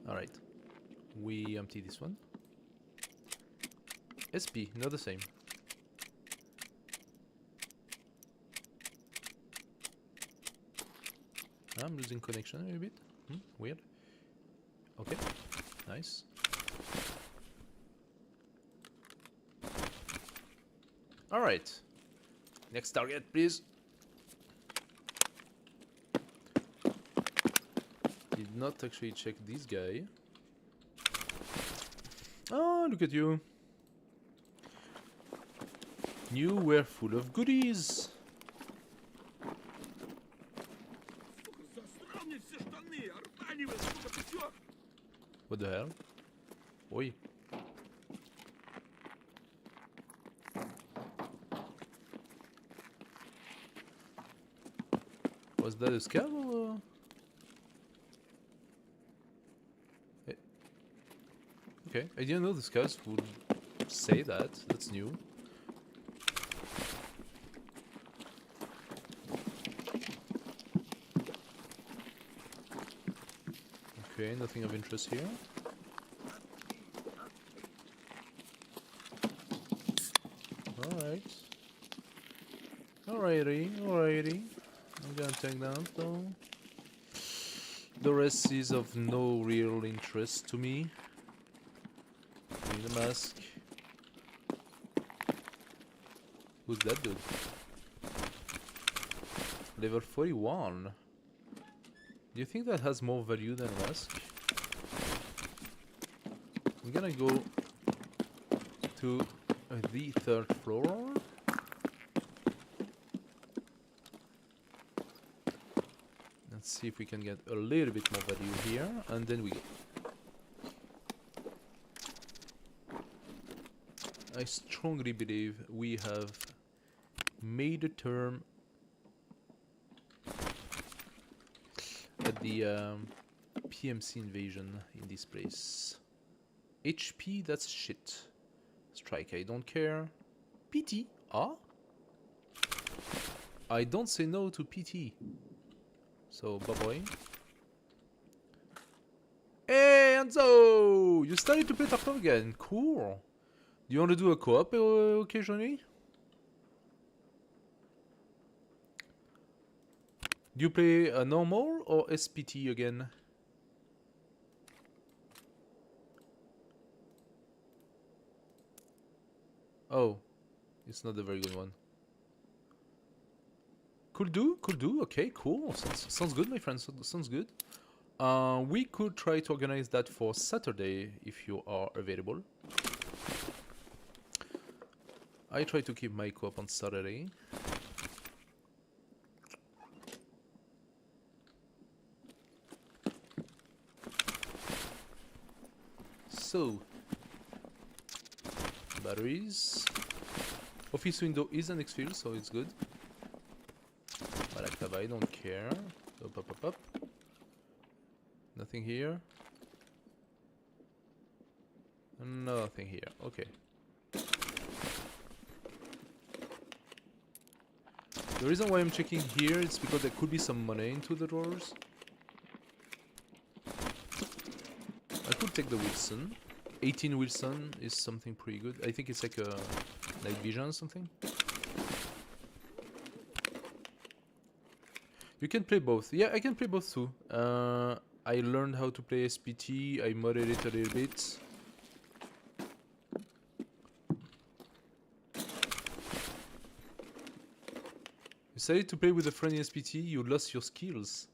Alright. We empty this one. SP, not the same. I'm losing connection a bit. Weird. Okay. Nice. Alright. Next target, please. Did not actually check this guy. Oh, look at you. You were full of goodies. Сука, засрал мне все штаны! Арбанивай, сука, ты чё? What the hell? Oi. Was that a scab or? Okay, I didn't know the scabs would say that. That's new. Okay, nothing of interest here. Alright. Alrighty. I'm gonna take that though. The rest is of no real interest to me. Give me the mask. Who's that dude? Level 41. Do you think that has more value than a mask? I'm gonna go to the 3rd floor. Let's see if we can get a little bit more value here, and then we go. I strongly believe we have made a term at the PMC invasion in this place. HP, that's shit. Strike, I don't care. PT, ah? I don't say no to PT. So, bye-bye. Hey, Enzo! You started to play Tarkov again. Cool. Do you want to do a co-op occasionally? Do you play a normal or SPT again? Oh, it's not a very good one. Could do. Okay, cool. Sounds good, my friend. Sounds good. We could try to organize that for Saturday if you are available. I try to keep my co-op on Saturday. So, batteries. Office window is an exfil, so it's good. I like the I don't care. Up. Nothing here. Nothing here. Okay. The reason why I'm checking here is because there could be some money into the drawers. I could take the Wilson. 18 Wilson is something pretty good. I think it's like a night vision or something. You can play both. Yeah, I can play both too. I learned how to play SPT. I modded it a little bit. You decided to play with a friend in SPT, you lost your skills.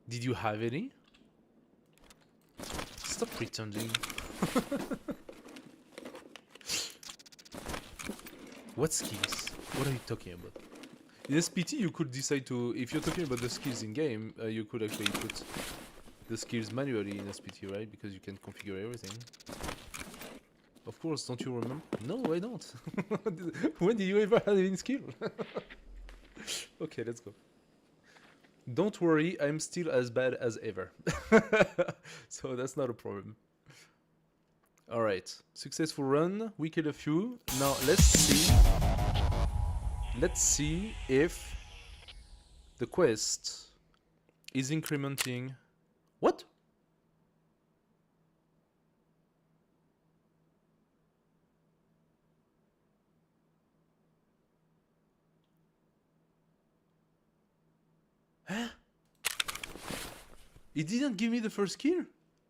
Did you have any? Stop pretending. What skills? What are you talking about? In SPT you could decide to, if you're talking about the skills in game, you could actually put the skills manually in SPT, right? Because you can configure everything. Of course, don't you remember? No, I don't. When did you ever have any skill? Okay, let's go. Don't worry, I'm still as bad as ever. So that's not a problem. Alright, successful run, we killed a few. Now let's see. Let's see if the quest is incrementing. What? Huh? It didn't give me the first kill?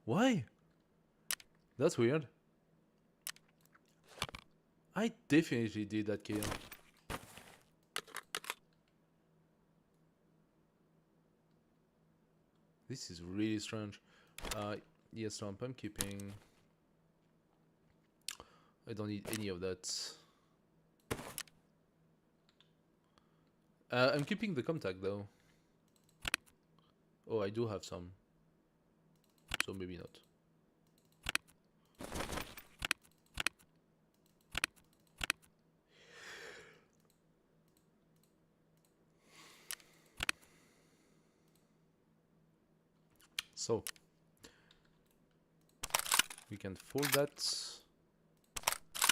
Why? That's weird. I definitely did that kill. This is really strange. Yes, Lamp, I'm keeping. I don't need any of that. I'm keeping the contact though. Oh, I do have some. So maybe not. So we can fold that.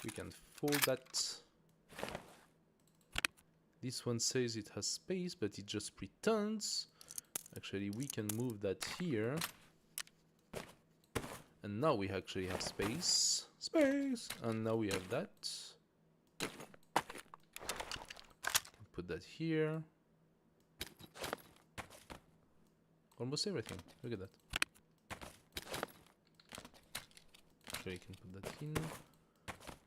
We can fold that. This one says it has space, but it just pretends. Actually, we can move that here. And now we actually have space. Space! And now we have that. Put that here. Almost everything. Look at that. Okay, you can put that in.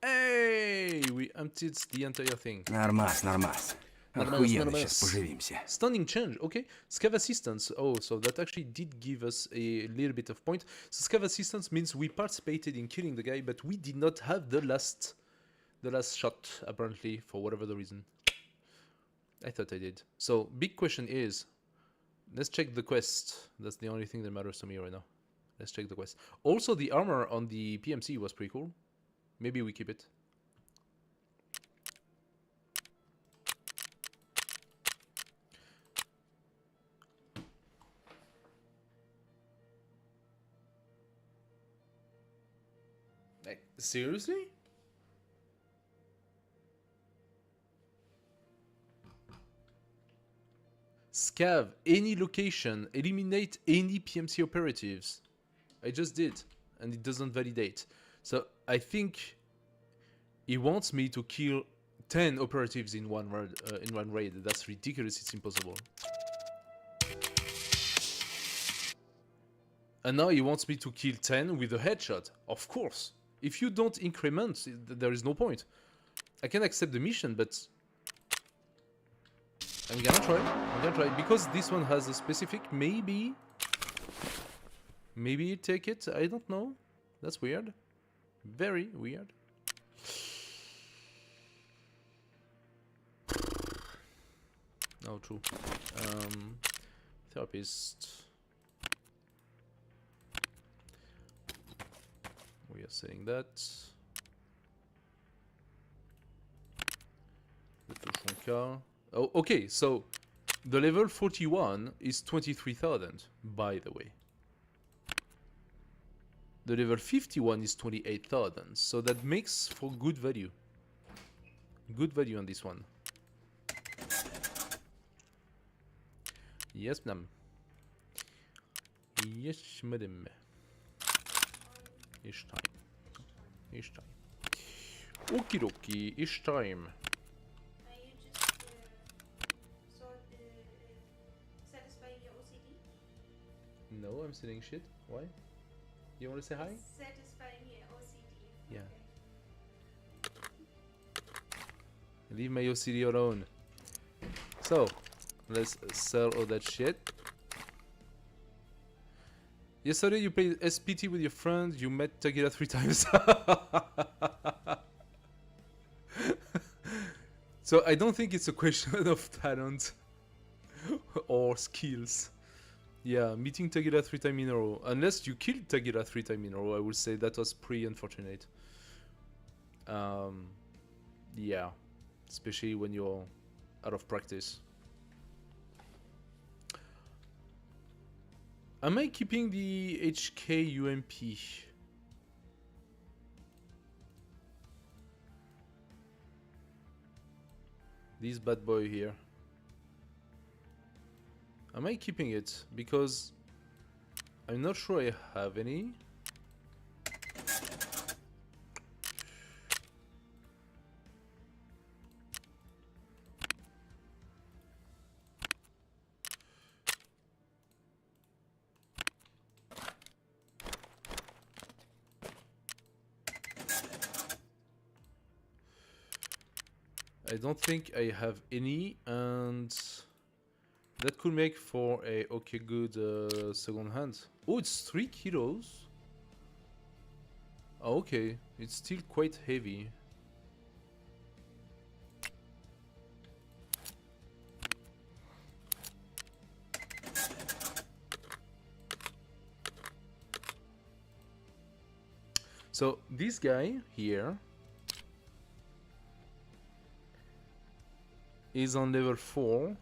Hey! We emptied the entire thing. Нормас, нормас. Охуенно сейчас поживимся. Stunning change, okay. Scav assistance. Oh, so that actually did give us a little bit of point. So scav assistance means we participated in killing the guy, but we did not have the last shot, apparently, for whatever the reason. I thought I did. So, big question is, let's check the quest. That's the only thing that matters to me right now. Let's check the quest. Also, the armor on the PMC was pretty cool. Maybe we keep it. Like, seriously? Scav any location, eliminate any PMC operatives. I just did, and it doesn't validate. So I think he wants me to kill 10 operatives in one raid. That's ridiculous. It's impossible. And now he wants me to kill 10 with a headshot. Of course. If you don't increment, there is no point. I can accept the mission, but I'm gonna try. I'm gonna try. Because this one has a specific, maybe you take it. I don't know. That's weird. Very weird. Oh, true. Therapist. We are saying that. Le Toshonka. Oh, okay, so The level 41 is 23,000, by the way. The level 51 is 28,000, so that makes for good value. Good value on this one. Yes, madam. Yes, madam. It's time. It's time. Okie dokie, it's time. Are you just satisfying your OCD? No, I'm saying shit. Why? You want to say hi? Satisfying your OCD. Yeah. Okay. Leave my OCD alone. So, let's sell all that shit. Yesterday you played SPT with your friend, you met Tagila 3 times. So I don't think it's a question of talent or skills. Yeah, meeting Tagila 3 times in a row. Unless you killed Tagila 3 times in a row, I would say that was pretty unfortunate. Yeah, especially when you're out of practice. Am I keeping the HK UMP? This bad boy here. Am I keeping it? Because I'm not sure I have any. I don't think I have any, and that could make for a okay good second hand. Oh, it's 3 kilos. Oh, okay, it's still quite heavy. So this guy here is on level 4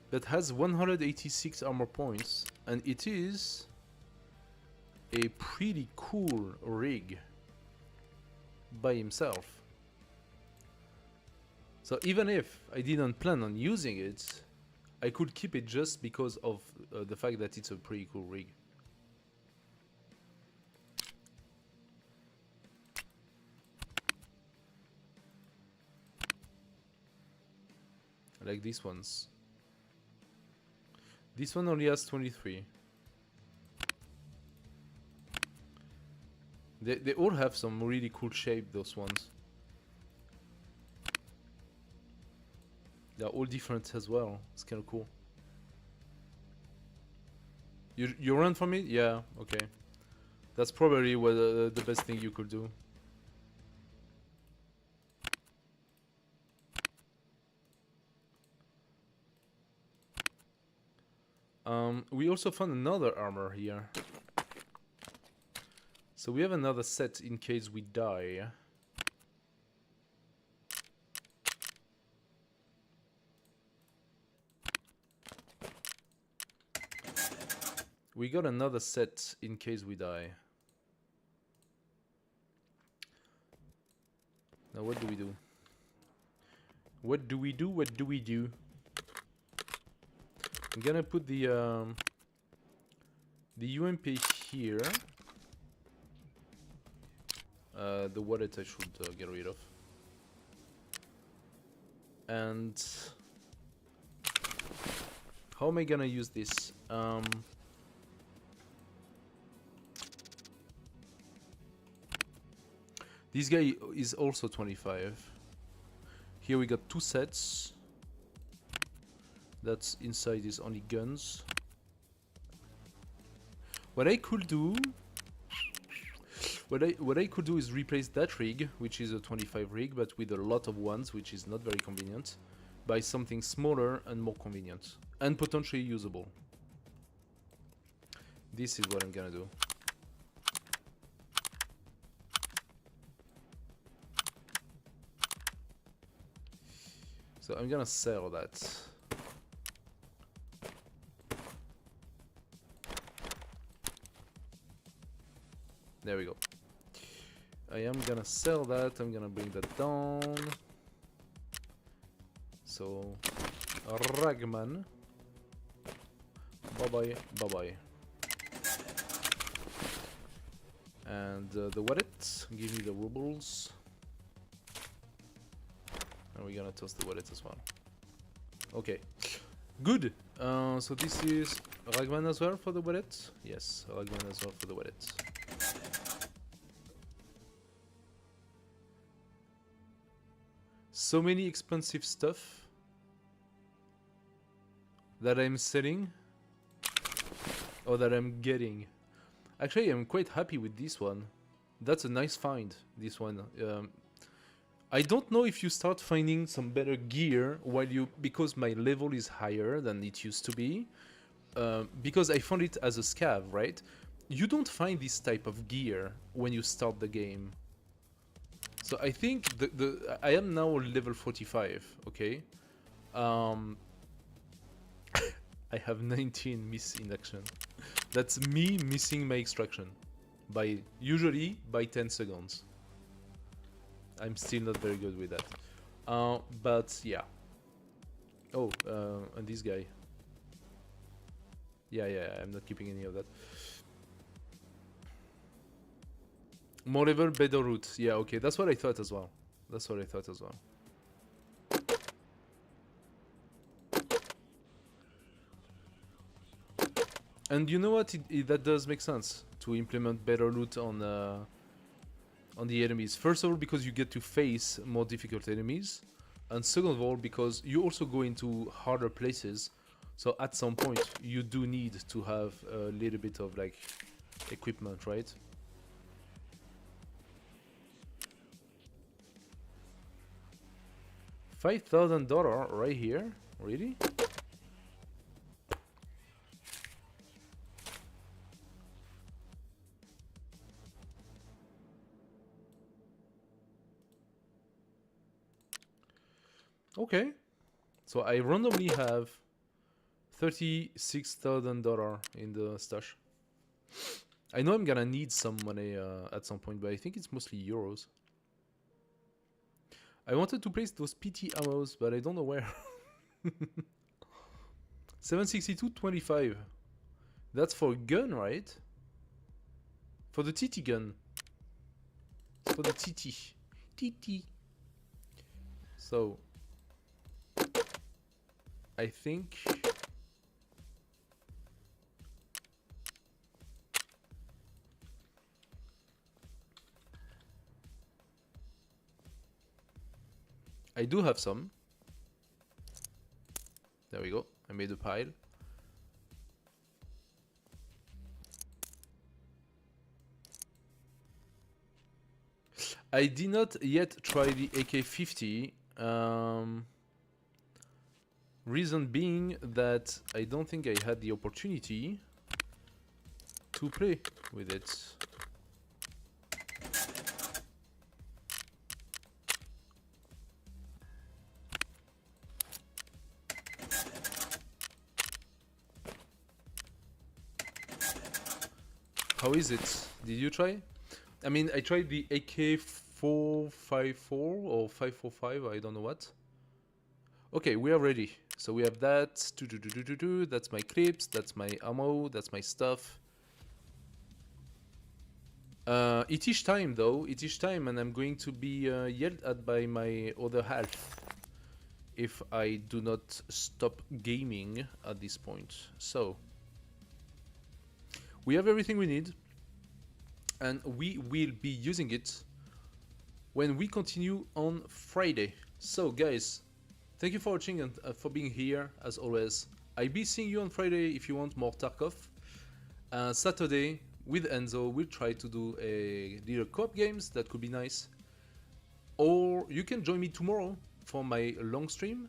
that has 186 armor points, and it is a pretty cool rig by himself. So even if I didn't plan on using it, I could keep it just because of the fact that it's a pretty cool rig. Like these ones. This one only has 23. They all have some really cool shape, those ones. They're all different as well. It's kind of cool. You run from it? Yeah, okay. That's probably what the best thing you could do. We also found another armor here. So we have another set in case we die. We got another set in case we die. Now what do we do? What do we do? What do we do? I'm gonna put the UMP here. The wallet I should get rid of. And how am I gonna use this? This guy is also 25. Here we got 2 sets. That's inside is only guns. What I could do is replace that rig, which is a 25 rig, but with a lot of ones, which is not very convenient, by something smaller and more convenient, and potentially usable. This is what I'm gonna do. So So I'm gonna sell that. There we go. I am gonna sell that. I'm gonna bring that down. So, Ragman. Bye bye, bye bye. And the wallet. Give me the rubles. And we're gonna toss the wallet as well. Okay. Good. So this is Ragman as well for the wallet? Yes, Ragman as well for the wallet. So many expensive stuff that I'm selling or that I'm getting. Actually, I'm quite happy with this one. That's a nice find, this one. I don't know if you start finding some better gear while you, because my level is higher than it used to be. Because I found it as a scav, right? You don't find this type of gear when you start the game. So I think I am now level 45, okay? I have 19 miss in action. That's me missing my extraction by usually by 10 seconds. I'm still not very good with that. But yeah. Oh, and this guy. Yeah, I'm not keeping any of that. More level, better route. Yeah, okay, that's what I thought as well. That's what I thought as well. And you know what? That does make sense to implement better loot on the enemies. First of all, because you get to face more difficult enemies, and second of all, because you also go into harder places. So at some point, you do need to have a little bit of like equipment, right? $5,000 right here? Really? Okay. So I randomly have $36,000 in the stash. I know I'm gonna need some money at some point, but I think it's mostly euros. I wanted to place those PT ammos, but I don't know where. 762.25. That's for gun, right? For the TT gun. It's for the TT. TT. So I think I do have some. There we go. I made a pile. I did not yet try the AK-50. Reason being that I don't think I had the opportunity to play with it. How is it? Did you try? I mean, I tried the AK-454 or 545, I don't know what. Okay, we are ready. So we have that. That's my clips, that's my ammo, that's my stuff. It is time though, it is time, and I'm going to be yelled at by my other half if I do not stop gaming at this point. So we have everything we need, and we will be using it when we continue on Friday. So guys, thank you for watching and for being here as always. I'll be seeing you on Friday if you want more Tarkov. Saturday with Enzo we'll try to do a little co-op games, that could be nice. Or you can join me tomorrow for my long stream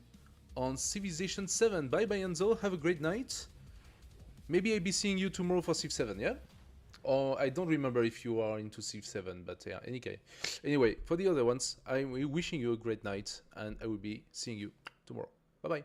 on Civilization 7. Bye bye Enzo, have a great night. Maybe I'll be seeing you tomorrow for Civ 7, yeah? Or I don't remember if you are into Civ 7, but yeah, anyway, for the other ones, I'm wishing you a great night, and I will be seeing you tomorrow. Bye bye.